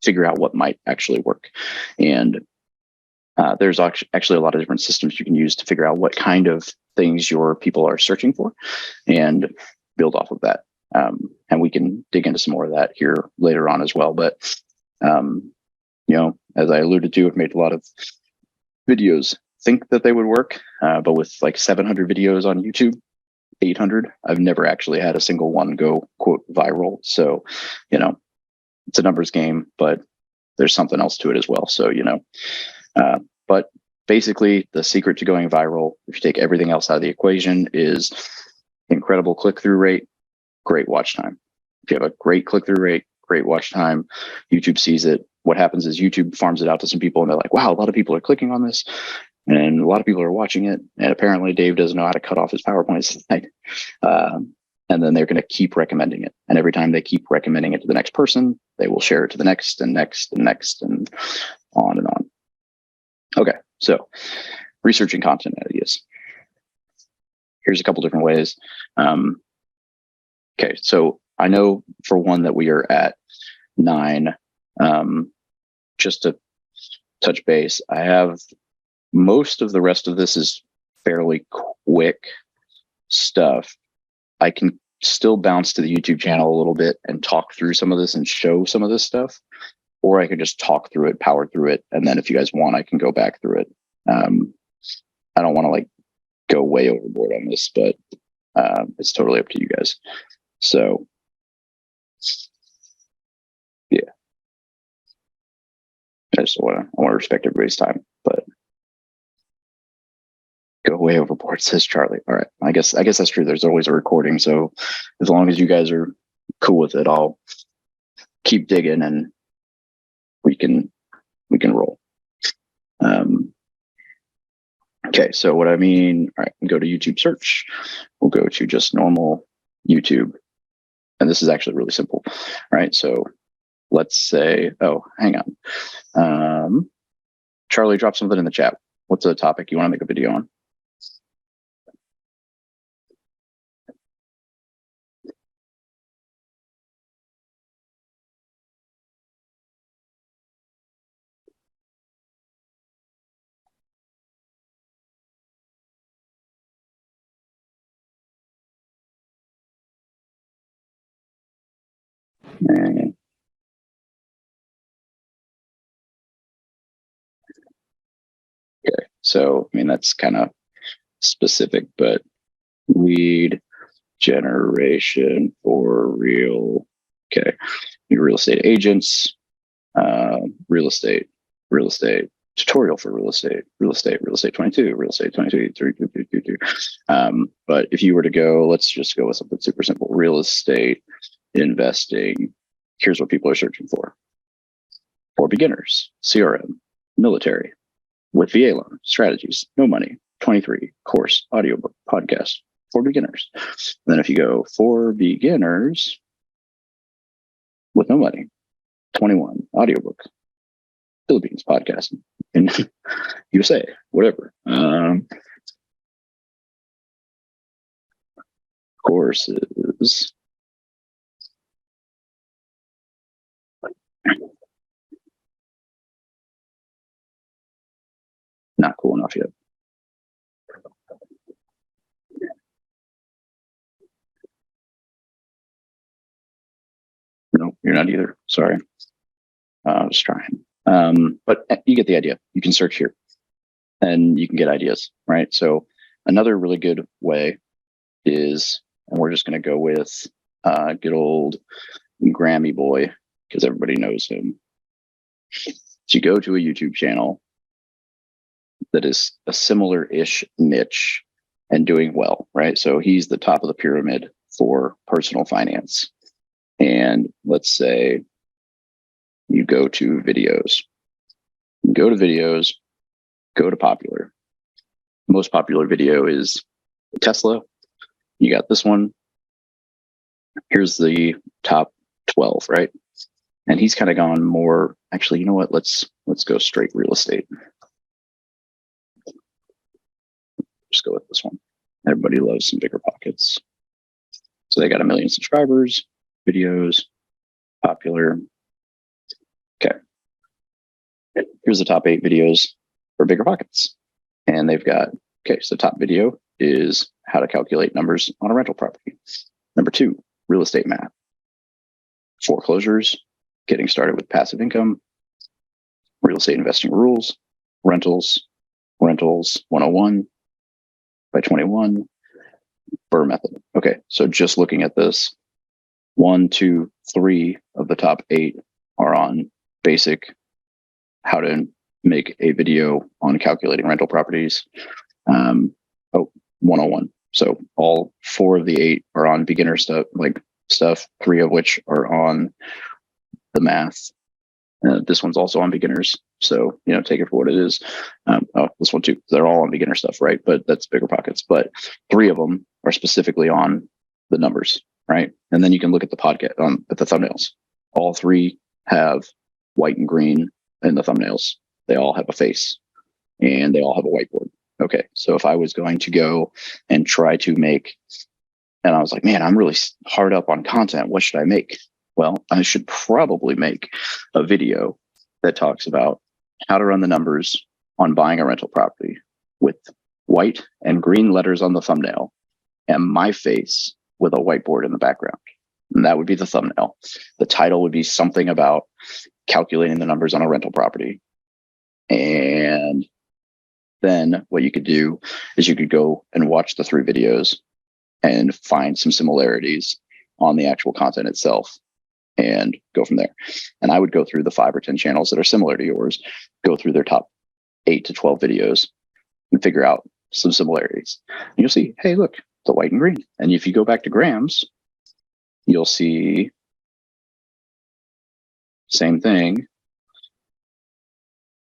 figure out what might actually work. And there's actually a lot of different systems you can use to figure out what kind of things your people are searching for and build off of that. And we can dig into some more of that here later on as well. But, as I alluded to, I've made a lot of videos think that they would work, but with like 700 videos on YouTube, 800, I've never actually had a single one go quote viral. So, it's a numbers game, but there's something else to it as well. So, but basically the secret to going viral, if you take everything else out of the equation, is incredible click-through rate, great watch time. If you have a great click-through rate, great watch time, YouTube sees it. What happens is YouTube farms it out to some people and they're like, wow, a lot of people are clicking on this and a lot of people are watching it. And apparently Dave doesn't know how to cut off his PowerPoint slide. And then they're going to keep recommending it. And every time they keep recommending it to the next person, they will share it to the next and next and next and on and on. Okay, so researching content ideas. Here's a couple different ways. Okay, so I know for one that we are at 9. Just to touch base, I have most of the rest of this is fairly quick stuff. I can still bounce to the YouTube channel a little bit and talk through some of this and show some of this stuff, or I could just talk through it, power through it, and then if you guys want, I can go back through it. I don't want to like go way overboard on this, but it's totally up to you guys. So yeah, I just want to respect everybody's time, but go way overboard, says Charlie. All right, I guess that's true. There's always a recording, so as long as you guys are cool with it, I'll keep digging and we can roll. Okay, so what I mean, all right, we go to YouTube search. We'll go to just normal YouTube, and this is actually really simple. All right, so let's say, oh, hang on. Charlie, drop something in the chat. What's the topic you want to make a video on? And okay, so I mean that's kind of specific, but lead generation for real. Okay, real estate agents, real estate tutorial for real estate 22, real estate 22, 3. But if you were to go, let's just go with something super simple: real estate investing. Here's what people are searching for beginners, CRM, military, with VA loan, strategies, no money, 23, course, audiobook, podcast for beginners. Then if you go for beginners with no money, 21, audiobook, Philippines, podcasting in USA, whatever. Courses. Not cool enough yet. No, you're not either. Sorry. I was trying. But you get the idea. You can search here and you can get ideas, right? So another really good way is, and we're just going to go with good old Grammy boy, because everybody knows him. So you go to a YouTube channel that is a similar-ish niche and doing well, right? So he's the top of the pyramid for personal finance. And let's say you go to videos. Go to videos, go to popular. Most popular video is Tesla. You got this one. Here's the top 12, right? And he's kind of gone more, actually, you know what? Let's go straight real estate. Just go with this one. Everybody loves some bigger pockets. So they got 1 million subscribers, videos, popular. Okay. Here's the top 8 videos for bigger pockets. And they've got, okay, so top video is how to calculate numbers on a rental property. Number 2, real estate math. Foreclosures, getting started with passive income, real estate investing rules, rentals 101 by 21, Burr method. Okay, so just looking at this, 1, 2, 3 of the top 8 are on basic how to make a video on calculating rental properties. 101. So all 4 of the 8 are on beginner stuff, 3 of which are on the math. This one's also on beginners. So, take it for what it is. This one too. They're all on beginner stuff, right? But that's bigger pockets. But 3 of them are specifically on the numbers, right? And then you can look at the podcast, at the thumbnails. All 3 have white and green in the thumbnails. They all have a face and they all have a whiteboard. Okay. So if I was going to go and try to make, and I was like, man, I'm really hard up on content. What should I make? Well, I should probably make a video that talks about how to run the numbers on buying a rental property with white and green letters on the thumbnail and my face with a whiteboard in the background. And that would be the thumbnail. The title would be something about calculating the numbers on a rental property. And then what you could do is you could go and watch the 3 videos and find some similarities on the actual content itself and go from there. And I would go through the 5 or 10 channels that are similar to yours, go through their top 8 to 12 videos and figure out some similarities. And you'll see, hey, look, the white and green. And if you go back to Graham's, you'll see same thing,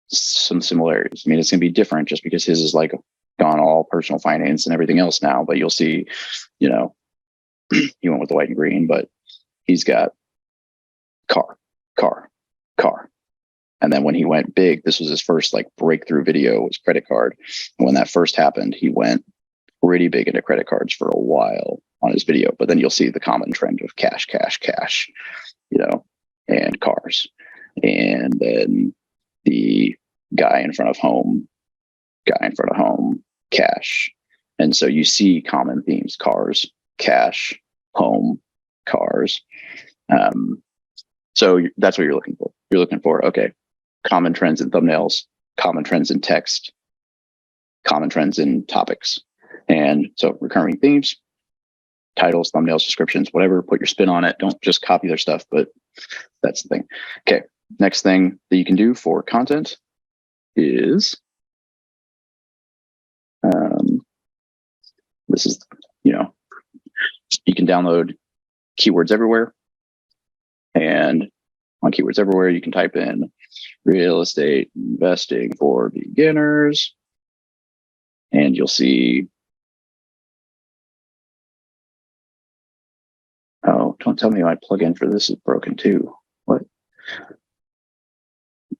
some similarities. I mean, it's going to be different just because his is like gone all personal finance and everything else now, but you'll see, he went with the white and green, but he's got car. And then when he went big, this was his first breakthrough video, was credit card. And when that first happened, he went pretty big into credit cards for a while on his video. But then you'll see the common trend of cash, and cars. And then the guy in front of home, cash. And so you see common themes: cars, cash, home, cars. So that's what you're looking for. You're looking for, okay, common trends in thumbnails, common trends in text, common trends in topics. And so recurring themes, titles, thumbnails, descriptions, whatever, put your spin on it. Don't just copy their stuff, but that's the thing. Okay, next thing that you can do for content is, this is, you can download Keywords Everywhere. And on Keywords Everywhere, you can type in real estate investing for beginners, and you'll see. Oh, don't tell me my plugin for this is broken too. What?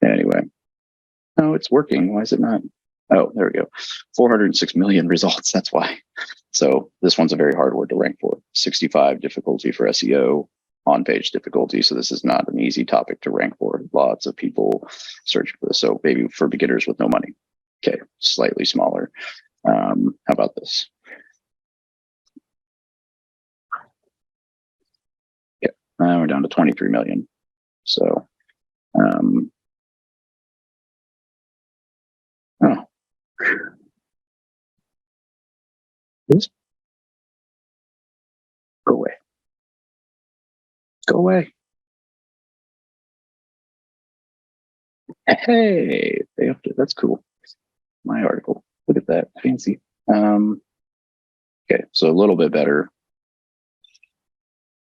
Anyway, no, it's working. Why is it not? Oh, there we go. 406 million results. That's why. So this one's a very hard word to rank for. 65 difficulty for SEO, on-page difficulty. So this is not an easy topic to rank for. Lots of people search for this. So maybe for beginners with no money. Okay, slightly smaller. How about this? Yeah, we're down to 23 million. So, oh, this go away. Go away. Hey, they have to, that's cool. My article. Look at that. Fancy. Okay, so a little bit better.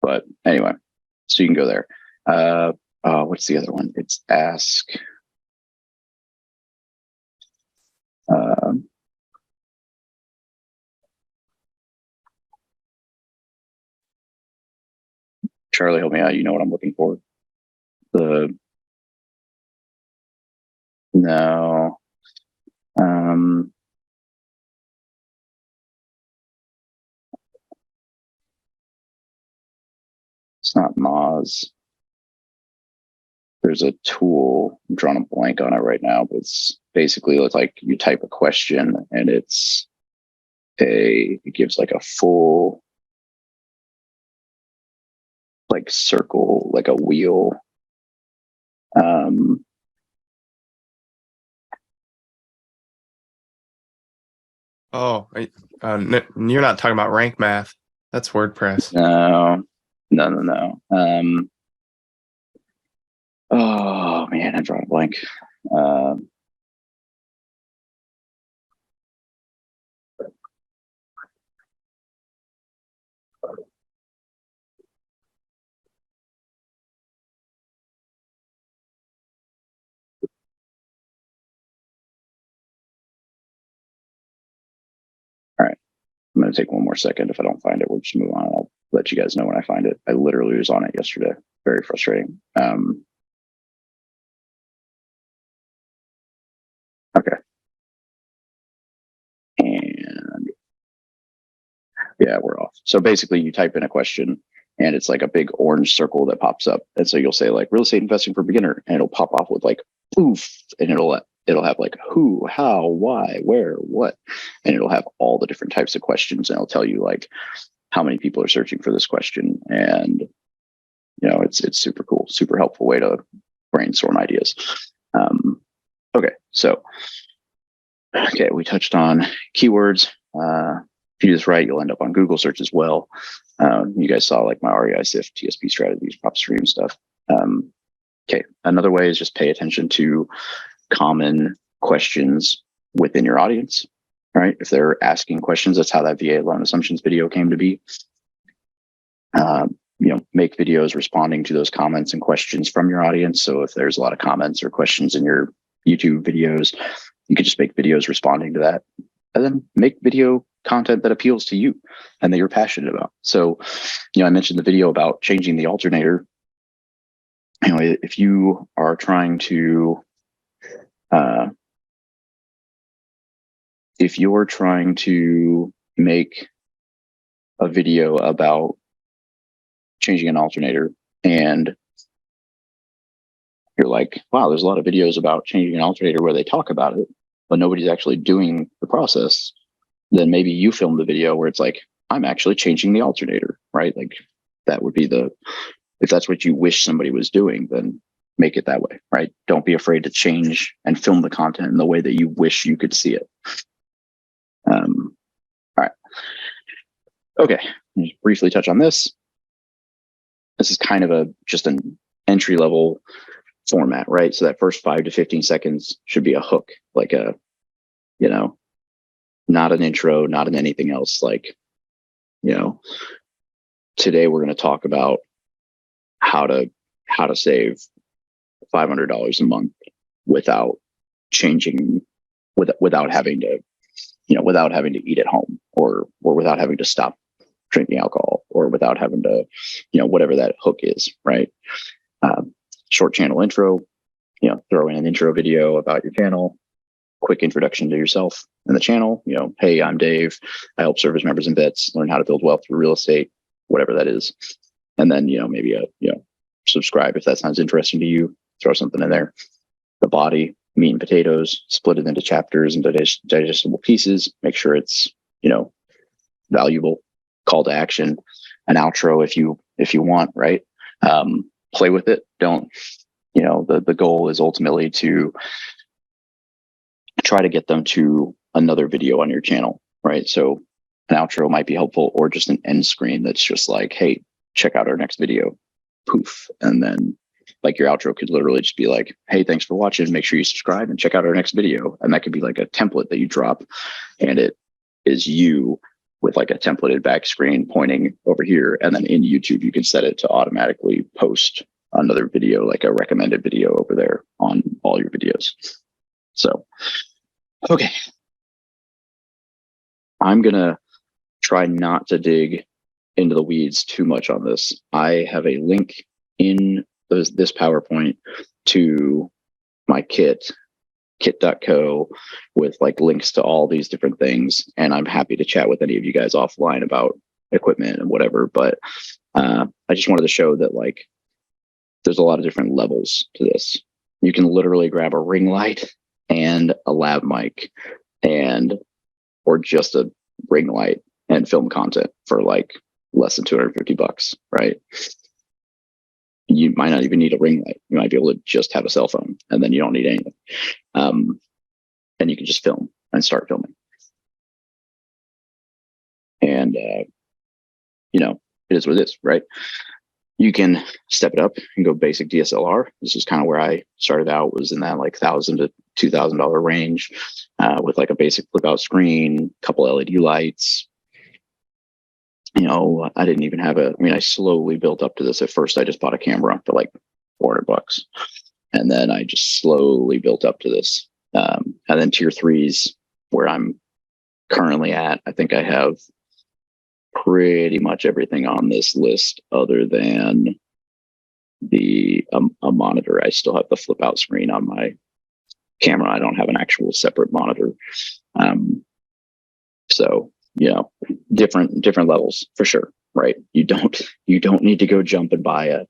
But anyway, so you can go there. What's the other one? It's ask. Charlie, help me out. You know what I'm looking for. No. It's not Moz. There's a tool. I'm drawing a blank on it right now, but it's basically like you type a question and it gives like a full like circle, like a wheel. You're not talking about rank math. That's WordPress. No. Oh man, I'm drawing a blank. All right, I'm going to take one more second. If I don't find it, we'll just move on. I'll let you guys know when I find it. I literally was on it yesterday. Very frustrating. Okay. And yeah, we're off. So basically you type in a question and it's like a big orange circle that pops up. And so you'll say like real estate investing for beginner, and it'll pop off with like poof, and it'll have like who, how, why, where, what, and it'll have all the different types of questions, and it'll tell you like how many people are searching for this question. And you know, it's super cool, super helpful way to brainstorm ideas. Okay, so we touched on keywords. If you do this right, you'll end up on Google search as well. You guys saw like my REI SIF, TSP strategies, prop stream stuff. Okay, another way is just pay attention to common questions within your audience, right? If they're asking questions, that's how that VA loan assumptions video came to be. You know, make videos responding to those comments and questions from your audience. So if there's a lot of comments or questions in your YouTube videos, you could just make videos responding to that, and then make video content that appeals to you and that you're passionate about. So, you know, I mentioned the video about changing the alternator. You know, if you are trying to, make a video about changing an alternator, and you're like, wow, there's a lot of videos about changing an alternator where they talk about it, but nobody's actually doing the process, then maybe you film the video where it's like, I'm actually changing the alternator, right? Like that would be if that's what you wish somebody was doing, then make it that way, right? Don't be afraid to change and film the content in the way that you wish you could see it. All right. Okay, just briefly touch on this. This is kind of just an entry level format, right? So that first 5 to 15 seconds should be a hook, like you know, not an intro, not an anything else. Like, you know, today we're going to talk about how to save $500 a month without changing, without having to, without having to eat at home, or without having to stop drinking alcohol, or without having to, whatever that hook is, right? Short channel intro, throw in an intro video about your channel, quick introduction to yourself and the channel. Hey, I'm Dave. I help service members and vets learn how to build wealth through real estate, whatever that is. And then, maybe subscribe if that sounds interesting to you. Throw something in there. The body, meat and potatoes, split it into chapters and digestible pieces. Make sure it's, valuable. Call to action, an outro if you want, right? Play with it. Don't, the goal is ultimately to try to get them to another video on your channel, right? So an outro might be helpful, or just an end screen that's just like, hey, check out our next video, poof. And then like your outro could literally just be like, hey, thanks for watching. Make sure you subscribe and check out our next video. And that could be like a template that you drop, and it is you with like a templated back screen pointing over here. And then in YouTube, you can set it to automatically post another video, like a recommended video over there on all your videos. So, okay. I'm going to try not to dig into the weeds too much on this. I have a link in this PowerPoint to my kit.co, with like links to all these different things. And I'm happy to chat with any of you guys offline about equipment and whatever. But I just wanted to show that like there's a lot of different levels to this. You can literally grab a ring light and a lav mic or just a ring light and film content for like less than $250, right? You might not even need a ring light. You might be able to just have a cell phone, and then you don't need anything. And you can just film and start filming. And, it is what it is, right? You can step it up and go basic DSLR. This is kind of where I started out, was in that like $1,000 to $2,000 range, with like a basic flip out screen, couple LED lights. I didn't even have I slowly built up to this. At first, I just bought a camera for like $400. And then I just slowly built up to this. And then tier 3s, where I'm currently at, I think I have pretty much everything on this list other than a monitor. I still have the flip out screen on my camera. I don't have an actual separate monitor. So, different levels for sure, right? You don't need to go jump and buy a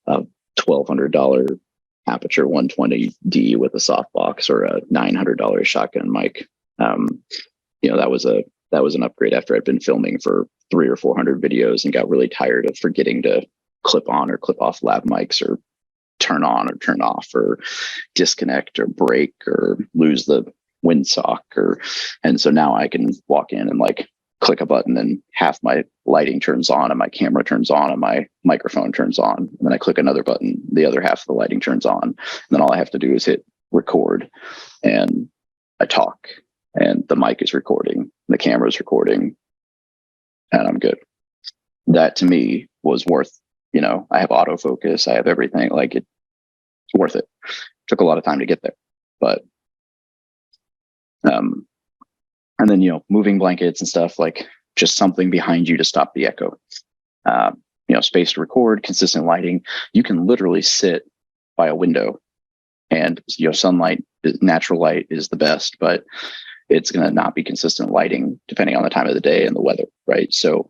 $1,200 Aperture 120D with a softbox, or a $900 shotgun mic. That was an upgrade after I'd been filming for 300 or 400 videos and got really tired of forgetting to clip on or clip off lav mics, or turn on or turn off, or disconnect or break or lose the windsock, and so now I can walk in and like click a button and half my lighting turns on and my camera turns on and my microphone turns on. And then I click another button, the other half of the lighting turns on. And then all I have to do is hit record, and I talk, and the mic is recording, the camera is recording, and I'm good. That to me was worth, I have autofocus, I have everything, like it's worth it. Took a lot of time to get there, but and then, moving blankets and stuff, like just something behind you to stop the echo. Space to record, consistent lighting. You can literally sit by a window, and sunlight, natural light is the best, but it's going to not be consistent lighting depending on the time of the day and the weather, right? So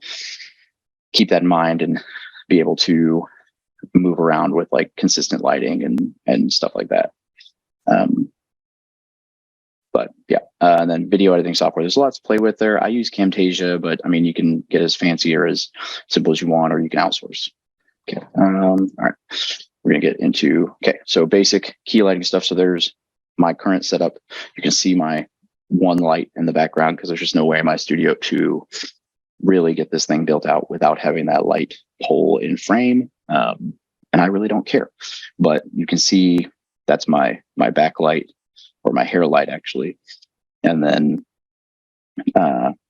keep that in mind and be able to move around with like consistent lighting and stuff like that. But yeah, and then video editing software, there's lots to play with there. I use Camtasia, but you can get as fancy or as simple as you want, or you can outsource. Okay. All right. We're going to get into, so basic key lighting stuff. So there's my current setup. You can see my one light in the background, because there's just no way in my studio to really get this thing built out without having that light pole in frame. And I really don't care, but you can see that's my backlight, or my hair light actually. And then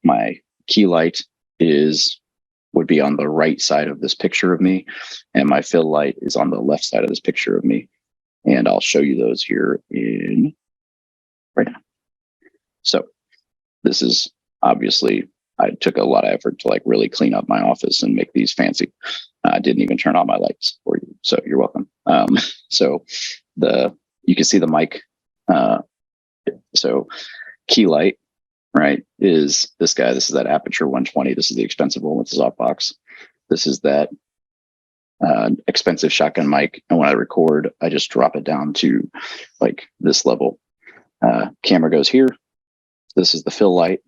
my key light would be on the right side of this picture of me, and my fill light is on the left side of this picture of me. And I'll show you those here in right now. So this is obviously, I took a lot of effort to like really clean up my office and make these fancy. I didn't even turn on my lights for you, so you're welcome. So you can see the mic. So key light, right, is this guy. This is that Aperture 120. This is the expensive one with the softbox. This is that expensive shotgun mic. And when I record, I just drop it down to like this level. Camera goes here. This is the fill light.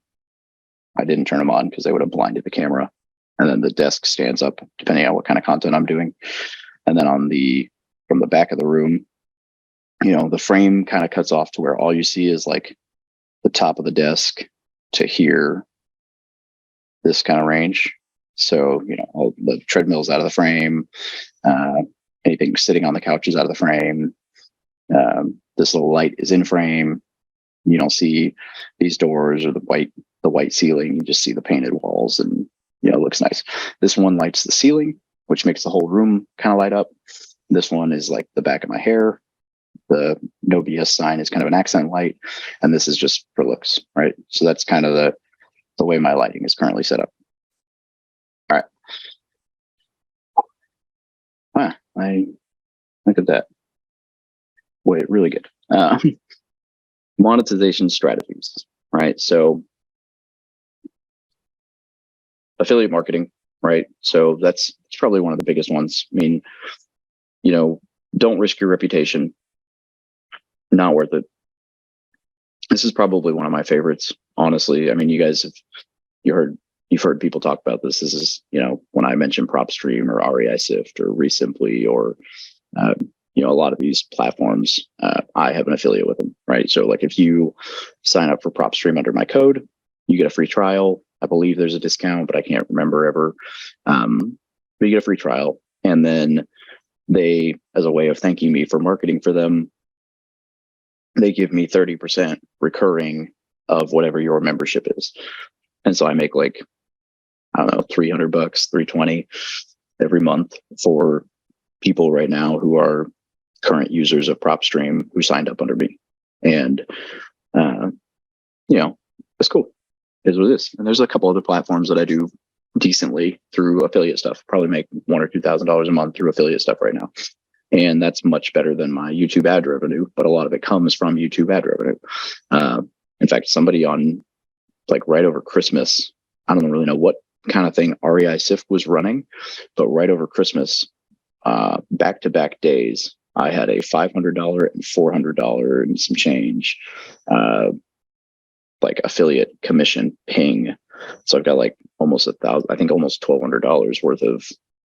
I didn't turn them on because they would have blinded the camera. And then the desk stands up depending on what kind of content I'm doing. And then from the back of the room, the frame kind of cuts off to where all you see is like the top of the desk to here, this kind of range. So, all the treadmill's out of the frame. Anything sitting on the couch is out of the frame. This little light is in frame. You don't see these doors or the white ceiling. You just see the painted walls, and it looks nice. This one lights the ceiling, which makes the whole room kind of light up. This one is like the back of my hair. The no BS sign is kind of an accent light, and this is just for looks, right? So that's kind of the way my lighting is currently set up. All right. I look at that. Wait, really good. Monetization strategies, right? So affiliate marketing, right? So that's probably one of the biggest ones. I mean, don't risk your reputation. Not worth it. This is probably one of my favorites, honestly. I mean, you guys you've heard people talk about this. This is, when I mention PropStream or REI Sift or Resimply or a lot of these platforms, I have an affiliate with them, right? So like if you sign up for PropStream under my code, you get a free trial. I believe there's a discount, but I can't remember ever. But you get a free trial, and then they, as a way of thanking me for marketing for them, they give me 30% recurring of whatever your membership is. And so I make like, I don't know, $300, $320 every month for people right now who are current users of PropStream who signed up under me. And, it's cool. It is what it is. And there's a couple other platforms that I do decently through affiliate stuff. Probably make $1,000 or $2,000 a month through affiliate stuff right now. And that's much better than my YouTube ad revenue, but a lot of it comes from YouTube ad revenue. In fact, somebody on like right over Christmas, I don't really know what kind of thing REI Sift was running, but right over Christmas, back-to-back days, I had a $500 and $400 and some change, like affiliate commission ping. So I've got like almost almost $1,200 worth of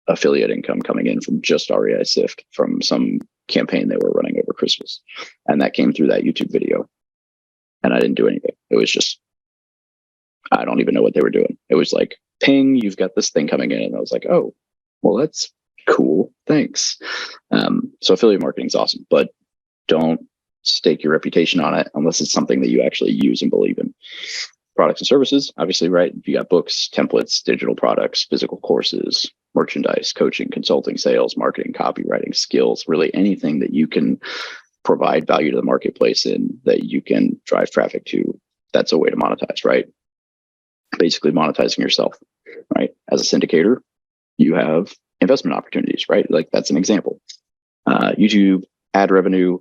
affiliate income coming in from just REI Sift from some campaign they were running over Christmas. And that came through that YouTube video. And I didn't do anything. It was just, I don't even know what they were doing. It was like, ping, you've got this thing coming in. And I was like, oh, well, that's cool. Thanks. So affiliate marketing is awesome, but don't stake your reputation on it unless it's something that you actually use and believe in. Products and services, obviously, right? You got books, templates, digital products, physical courses, merchandise, coaching, consulting, sales, marketing, copywriting, skills, really anything that you can provide value to the marketplace in that you can drive traffic to. That's a way to monetize, right? Basically monetizing yourself, right? As a syndicator, you have investment opportunities, right? Like that's an example. YouTube ad revenue,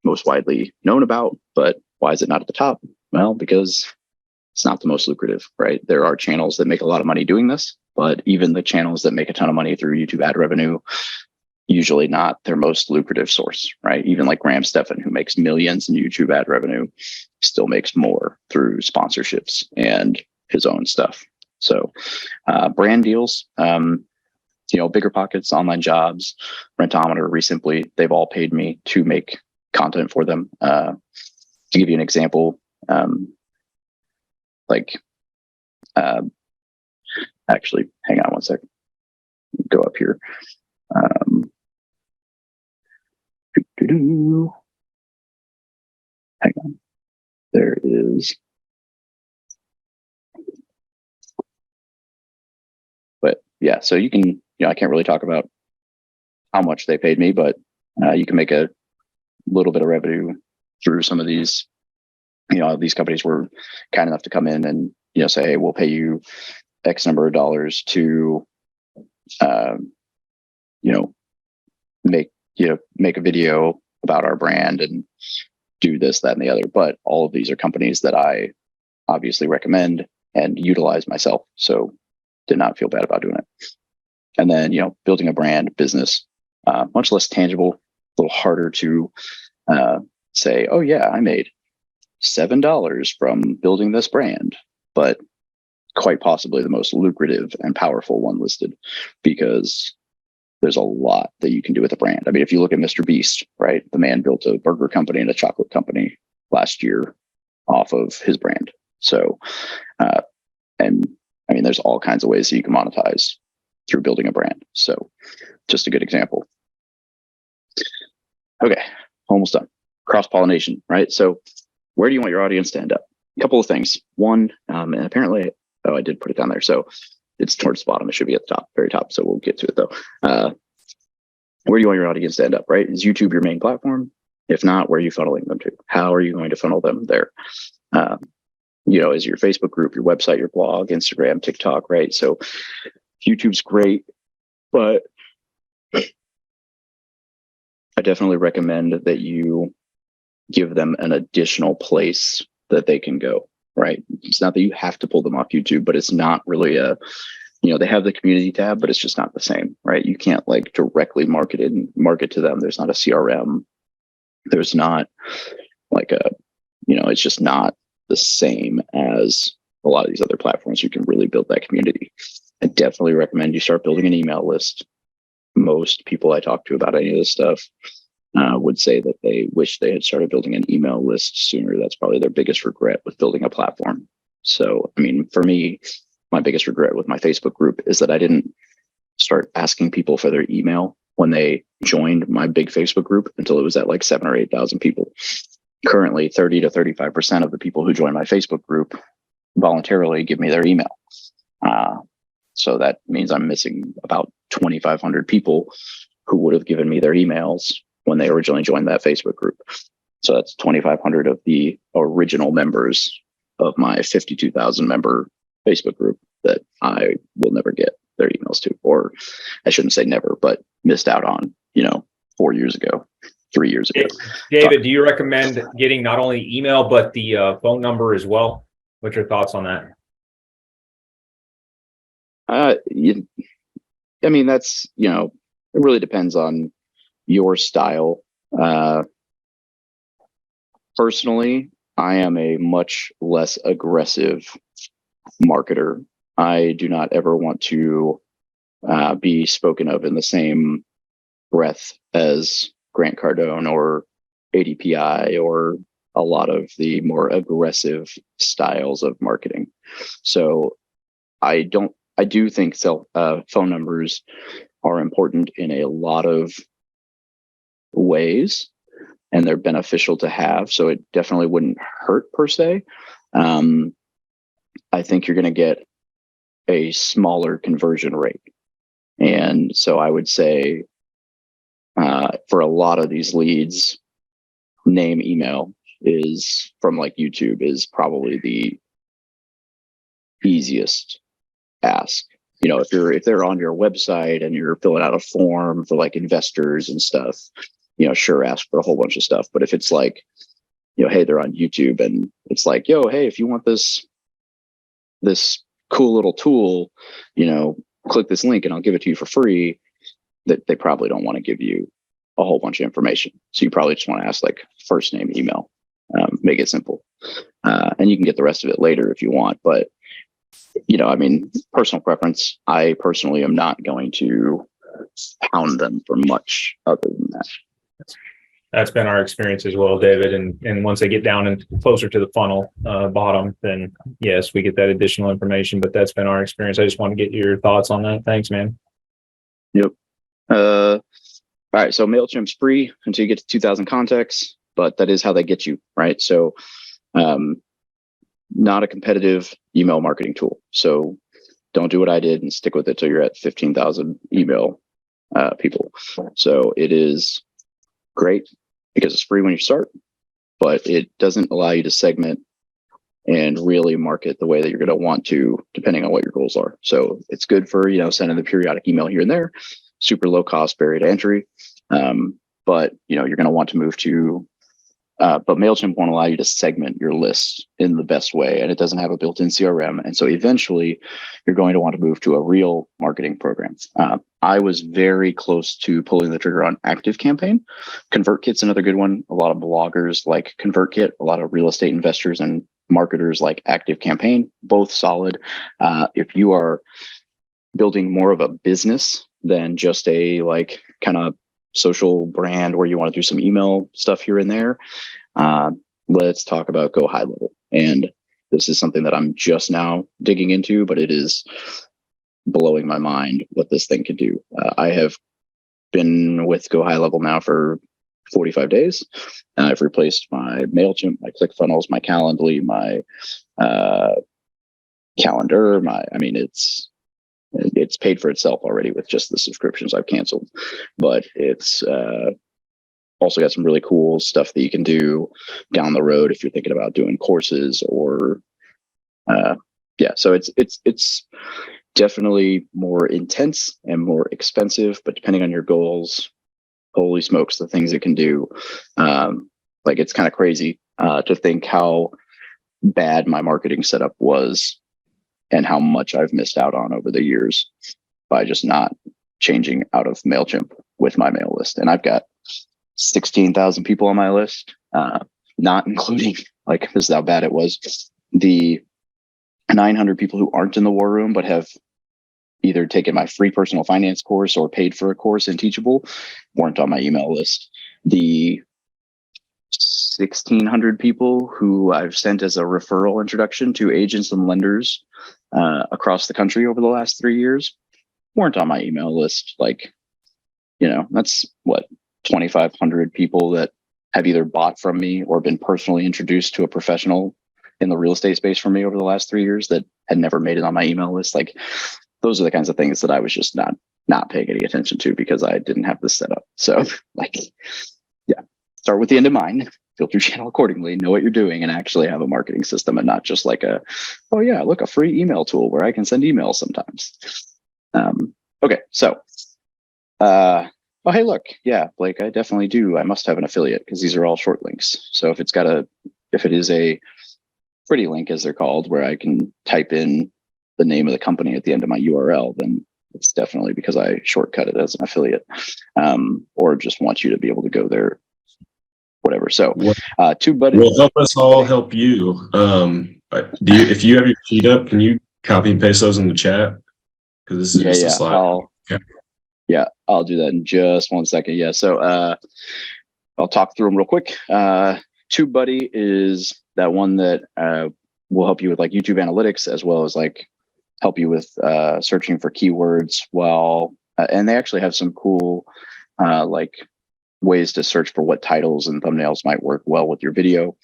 most widely known about, but why is it not at the top? Well, because it's not the most lucrative, right? There are channels that make a lot of money doing this, but even the channels that make a ton of money through YouTube ad revenue, usually not their most lucrative source, right? Even like Graham Stephan, who makes millions in YouTube ad revenue, still makes more through sponsorships and his own stuff. So brand deals, Bigger Pockets, Online Jobs, Rentometer, Resimply, they've all paid me to make content for them. To give you an example, actually, hang on one second. Go up here. Hang on. There is. But yeah, so you can, I can't really talk about how much they paid me, but You can make a little bit of revenue through some of these. These companies were kind enough to come in and say, hey, we'll pay you X number of dollars to make a video about our brand and do this, that, and the other. But all of these are companies that I obviously recommend and utilize myself, so did not feel bad about doing it. And then building a brand business, much less tangible, a little harder to say, oh yeah, I made $7 from building this brand, but quite possibly the most lucrative and powerful one listed, because there's a lot that you can do with a brand. I mean, if you look at Mr. Beast, right? The man built a burger company and a chocolate company last year off of his brand. So, and I mean, there's all kinds of ways that you can monetize through building a brand. So just a good example. Okay, almost done. Cross-pollination, right? So where do you want your audience to end up? A couple of things. One, and apparently, I did put it down there. So it's towards the bottom. It should be at the top, very top. So we'll get to it though. Where do you want your audience to end up, right? Is YouTube your main platform? If not, where are you funneling them to? How are you going to funnel them there? Is your Facebook group, your website, your blog, Instagram, TikTok, right? So YouTube's great, but I definitely recommend that you give them an additional place that they can go, right? It's not that you have to pull them off YouTube, but it's not really they have the community tab, but it's just not the same, right? You can't like directly market to them. There's not a CRM. There's not like it's just not the same as a lot of these other platforms. You can really build that community. I definitely recommend you start building an email list. Most people I talk to about any of this stuff would say that they wish they had started building an email list sooner. That's probably their biggest regret with building a platform. So, I mean, for me, my biggest regret with my Facebook group is that I didn't start asking people for their email when they joined my big Facebook group until it was at like 7,000 or 8,000 people. Currently, 30 to 35% of the people who join my Facebook group voluntarily give me their email. So that means I'm missing about 2,500 people who would have given me their emails when they originally joined that Facebook group. So that's 2,500 of the original members of my 52,000 member Facebook group that I will never get their emails to, or I shouldn't say never, but missed out on, 4 years ago, 3 years ago. David, do you recommend getting not only email, but the phone number as well? What's your thoughts on that? I mean, that's, it really depends on your style. Personally, I am a much less aggressive marketer. I do not ever want to be spoken of in the same breath as Grant Cardone or ADPI or a lot of the more aggressive styles of marketing. So I do think phone numbers are important in a lot of ways, and they're beneficial to have. So it definitely wouldn't hurt per se. I think you're going to get a smaller conversion rate. And so I would say for a lot of these leads, name email is from like YouTube is probably the easiest ask. If they're on your website and you're filling out a form for like investors and stuff, sure, ask for a whole bunch of stuff. But if it's like, hey, they're on YouTube and it's like, yo, hey, if you want this cool little tool, click this link and I'll give it to you for free, that they probably don't want to give you a whole bunch of information. So you probably just want to ask like first name, email, make it simple. And you can get the rest of it later if you want. But, I mean, personal preference, I personally am not going to pound them for much other than that. That's been our experience as well, David. And once they get down and closer to the funnel bottom, then yes, we get that additional information. But that's been our experience. I just want to get your thoughts on that. Thanks, man. Yep. All right. So MailChimp's free until you get to 2,000 contacts, but that is how they get you, right? So, not a competitive email marketing tool. So don't do what I did and stick with it till you're at 15,000 email people. So it is great because it's free when you start, but it doesn't allow you to segment and really market the way that you're going to want to, depending on what your goals are. So it's good for, sending the periodic email here and there, super low cost barrier to entry. But you're going to want to move to, but MailChimp won't allow you to segment your lists in the best way, and it doesn't have a built-in CRM. And so eventually you're going to want to move to a real marketing program. I was very close to pulling the trigger on ActiveCampaign. ConvertKit's another good one. A lot of bloggers like ConvertKit, a lot of real estate investors and marketers like ActiveCampaign, both solid. If you are building more of a business than just a kind of social brand where you want to do some email stuff here and there, let's talk about Go High Level. And this is something that I'm just now digging into, but it is blowing my mind what this thing can do. I have been with Go High Level now for 45 days, and I've replaced my MailChimp, my ClickFunnels, my Calendly, my calendar, it's paid for itself already with just the subscriptions I've canceled, but it's also got some really cool stuff that you can do down the road if you're thinking about doing courses or so it's definitely more intense and more expensive, but depending on your goals, holy smokes, the things it can do. It's kind of crazy to think how bad my marketing setup was and how much I've missed out on over the years by just not changing out of MailChimp with my mail list. And I've got 16,000 people on my list, not including, this is how bad it was, the 900 people who aren't in the war room but have either taken my free personal finance course or paid for a course in Teachable weren't on my email list. The 1,600 people who I've sent as a referral introduction to agents and lenders across the country over the last 3 years weren't on my email list. That's what, 2,500 people that have either bought from me or been personally introduced to a professional in the real estate space from me over the last 3 years that had never made it on my email list. Those are the kinds of things that I was just not paying any attention to because I didn't have this set up. So start with the end in mind, filter your channel accordingly, know what you're doing, and actually have a marketing system and not just a free email tool where I can send emails sometimes. Okay. So, hey, look, yeah, Blake, I definitely do. I must have an affiliate because these are all short links. So if it is a pretty link, as they're called, where I can type in the name of the company at the end of my URL, then it's definitely because I shortcut it as an affiliate, or just want you to be able to go there, whatever. So, TubeBuddy will help us all help you. If you have your sheet up, can you copy and paste those in the chat? Because this is just a slide. I'll do that in just 1 second. Yeah. So, I'll talk through them real quick. TubeBuddy is that one that will help you with YouTube analytics, as well as help you with searching for keywords and they actually have some cool ways to search for what titles and thumbnails might work well with your video.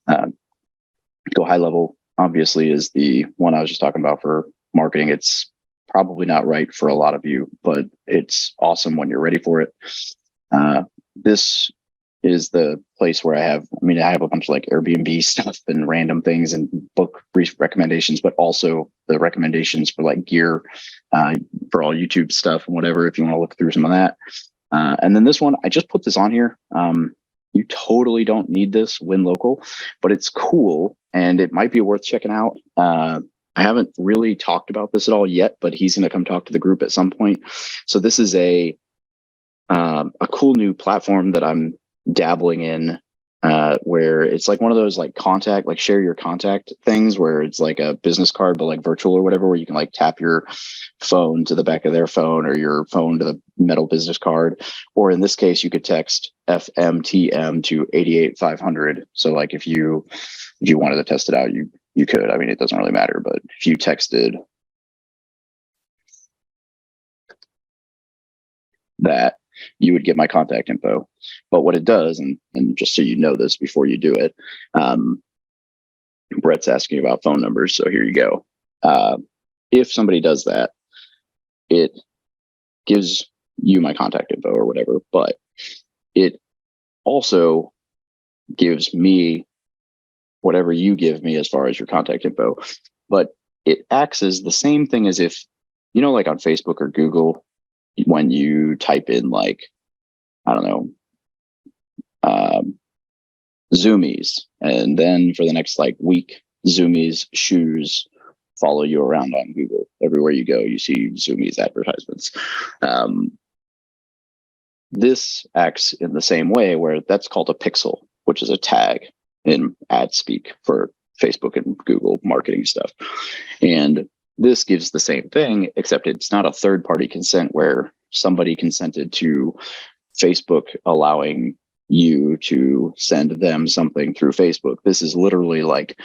Go High Level obviously is the one I was just talking about for marketing. It's probably not right for a lot of you, but it's awesome when you're ready for it. This is the place where I have a bunch of Airbnb stuff and random things and book brief recommendations, but also the recommendations for gear for all YouTube stuff and whatever, if you want to look through some of that. And then this one, I just put this on here. You totally don't need this when local, but it's cool and it might be worth checking out. I haven't really talked about this at all yet, but he's going to come talk to the group at some point. So this is a cool new platform that I'm dabbling in, where it's one of those contact, share your contact things, where it's a business card, but virtual or whatever, where you can tap your phone to the back of their phone or your phone to the metal business card. Or in this case, you could text FMTM to 88500. So if you wanted to test it out, you could. It doesn't really matter, but if you texted that, you would get my contact info. But what it does, and just so you know this before you do it, Brett's asking about phone numbers, so here you go. If somebody does that, it gives you my contact info or whatever, but it also gives me whatever you give me as far as your contact info, but it acts as the same thing as if, like on Facebook or Google, when you type in like, I don't know, Zoomies, and then for the next like week, Zoomies shoes follow you around on Google. Everywhere you go, you see Zoomies advertisements. This acts in the same way, where that's called a pixel, which is a tag in ad speak for Facebook and Google marketing stuff. And this gives the same thing, except it's not a third-party consent where somebody consented to Facebook allowing you to send them something through Facebook. This is literally like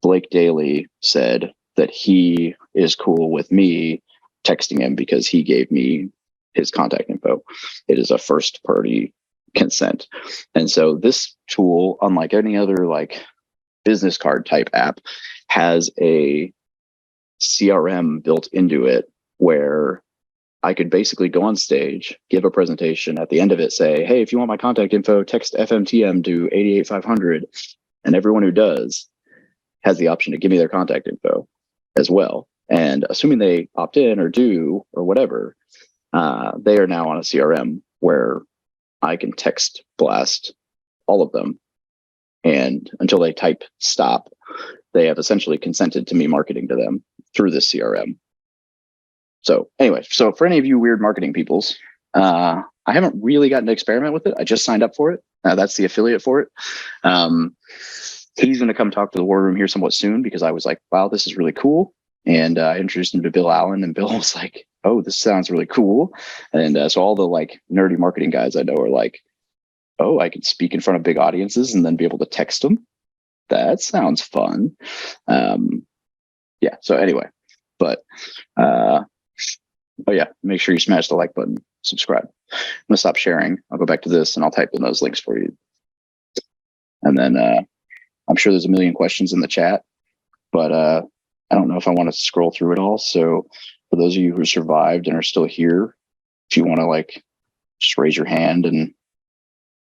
Blake Daly said that he is cool with me texting him because he gave me his contact info. It is a first party consent. And so this tool, unlike any other like business card type app, has a CRM built into it where I could basically go on stage, give a presentation, at the end of it say, hey, if you want my contact info, text FMTM to 88500. And everyone who does has the option to give me their contact info as well. And assuming they opt in or do or whatever, they are now on a CRM where I can text blast all of them. And until they type stop, they have essentially consented to me marketing to them through this CRM. So anyway, so for any of you weird marketing peoples, I haven't really gotten to experiment with it. I just signed up for it. That's the affiliate for it. He's going to come talk to the war room here somewhat soon because I was like, wow, this is really cool. And I introduced him to Bill Allen, and Bill was like, oh, this sounds really cool. And so all the like nerdy marketing guys I know are like, oh, I can speak in front of big audiences and then be able to text them. That sounds fun. Yeah. So anyway, but oh yeah, make sure you smash the like button, subscribe. I'm gonna stop sharing. I'll go back to this and I'll type in those links for you. And then I'm sure there's a million questions in the chat, but I don't know if I want to scroll through it all. So for those of you who survived and are still here, if you want to like just raise your hand and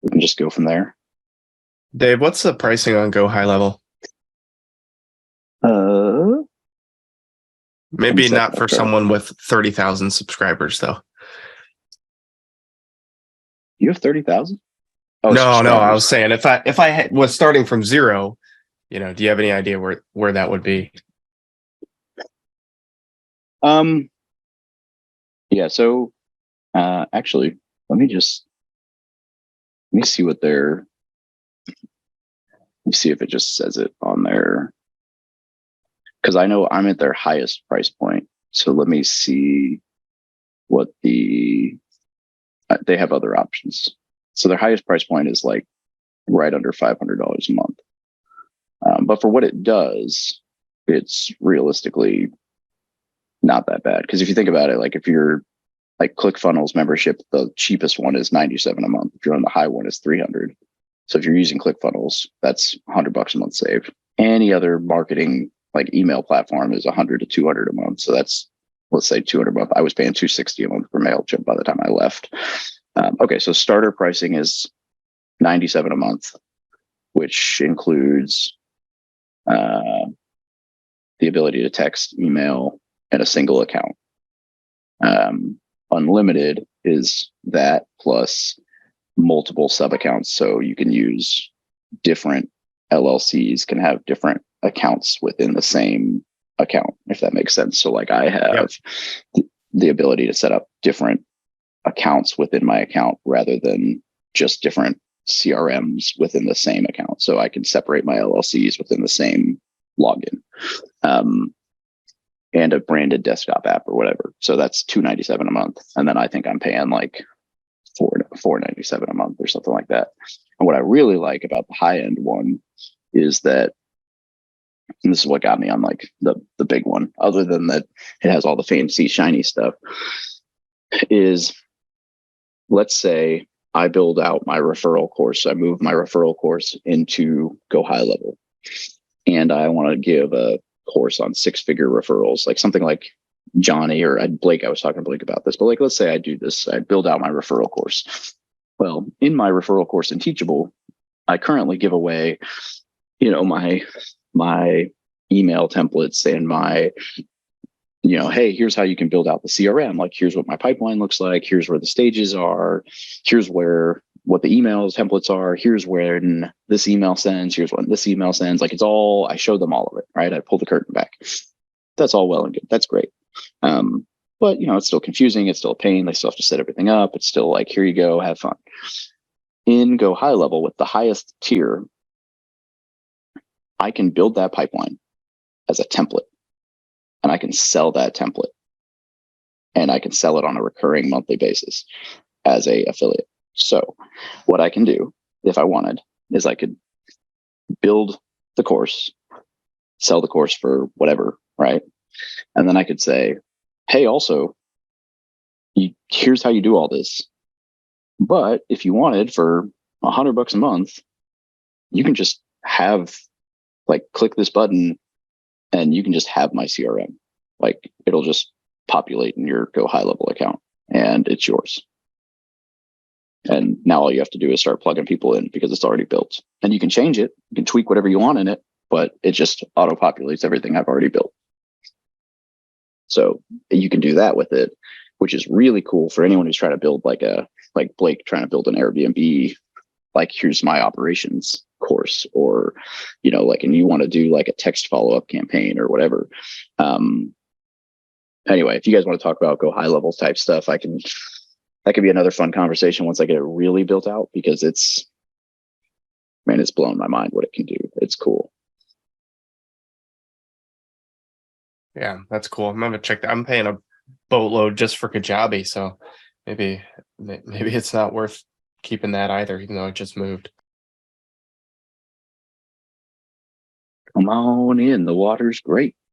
we can just go from there. Dave, what's the pricing on Go High Level? Maybe not for someone with 30,000 subscribers, though. You have 30,000? Oh, no, I was saying if I was starting from zero, do you have any idea where that would be? Yeah. So, actually, let me see what let me see if it just says it on there. Because I know I'm at their highest price point. So let me see what they have other options. So their highest price point is like right under $500 a month. But for what it does, it's realistically not that bad. Because if you think about it, like if you're like ClickFunnels membership, the cheapest one is $97 a month. If you're on the high one, it's $300. So if you're using ClickFunnels, that's $100 a month saved. Any other marketing like email platform is $100 to $200 a month. So that's, let's say $200 a month. I was paying $260 a month for MailChimp by the time I left. Okay, so starter pricing is $97 a month, which includes the ability to text, email, and a single account. Unlimited is that plus multiple sub accounts. So you can use different LLCs can have different accounts within the same account, if that makes sense. So like I have the ability to set up different accounts within my account rather than just different CRMs within the same account. So I can separate my LLCs within the same login. And a branded desktop app or whatever. So that's $297 a month. And then I think I'm paying like $497 a month or something like that. And what I really like about the high end one is that, and this is what got me on like the big one, other than that it has all the fancy shiny stuff, is let's say I build out my referral course. I move my referral course into Go High Level. And I want to give a course on 6-figure referrals, like something like Johnny or Blake. I was talking to Blake about this, but like, let's say I do this, I build out my referral course. Well, in my referral course in Teachable, I currently give away, you know, my email templates and my, you know, hey, here's how you can build out the CRM. Like, here's what my pipeline looks like. Here's where the stages are. Here's where what the email templates are. Here's when this email sends. Here's when this email sends. Like, it's all, I show them all of it, right? I pull the curtain back. That's all well and good. That's great. But, you know, it's still confusing. It's still a pain. They still have to set everything up. It's still like, here you go, have fun. In Go High Level with the highest tier, I can build that pipeline as a template, and I can sell that template, and I can sell it on a recurring monthly basis as a affiliate. So what I can do if I wanted is I could build the course, sell the course for whatever, right? And then I could say, hey, also, here's how you do all this. But if you wanted for $100 a month, you can just have, like, click this button and you can just have my CRM. Like, it'll just populate in your Go High Level account and it's yours. And now all you have to do is start plugging people in because it's already built. And you can change it, you can tweak whatever you want in it, but it just auto populates everything I've already built. So you can do that with it, which is really cool for anyone who's trying to build like Blake trying to build an Airbnb, like, here's my operations course, or, you know, like, and you want to do like a text follow-up campaign or whatever. Anyway, if you guys want to talk about Go High Levels type stuff, that could be another fun conversation once I get it really built out, because it's blown my mind what it can do. It's cool. Yeah, that's cool. I'm gonna check that. I'm paying a boatload just for Kajabi, so maybe it's not worth keeping that either, even though it just moved. Come on in, the water's great.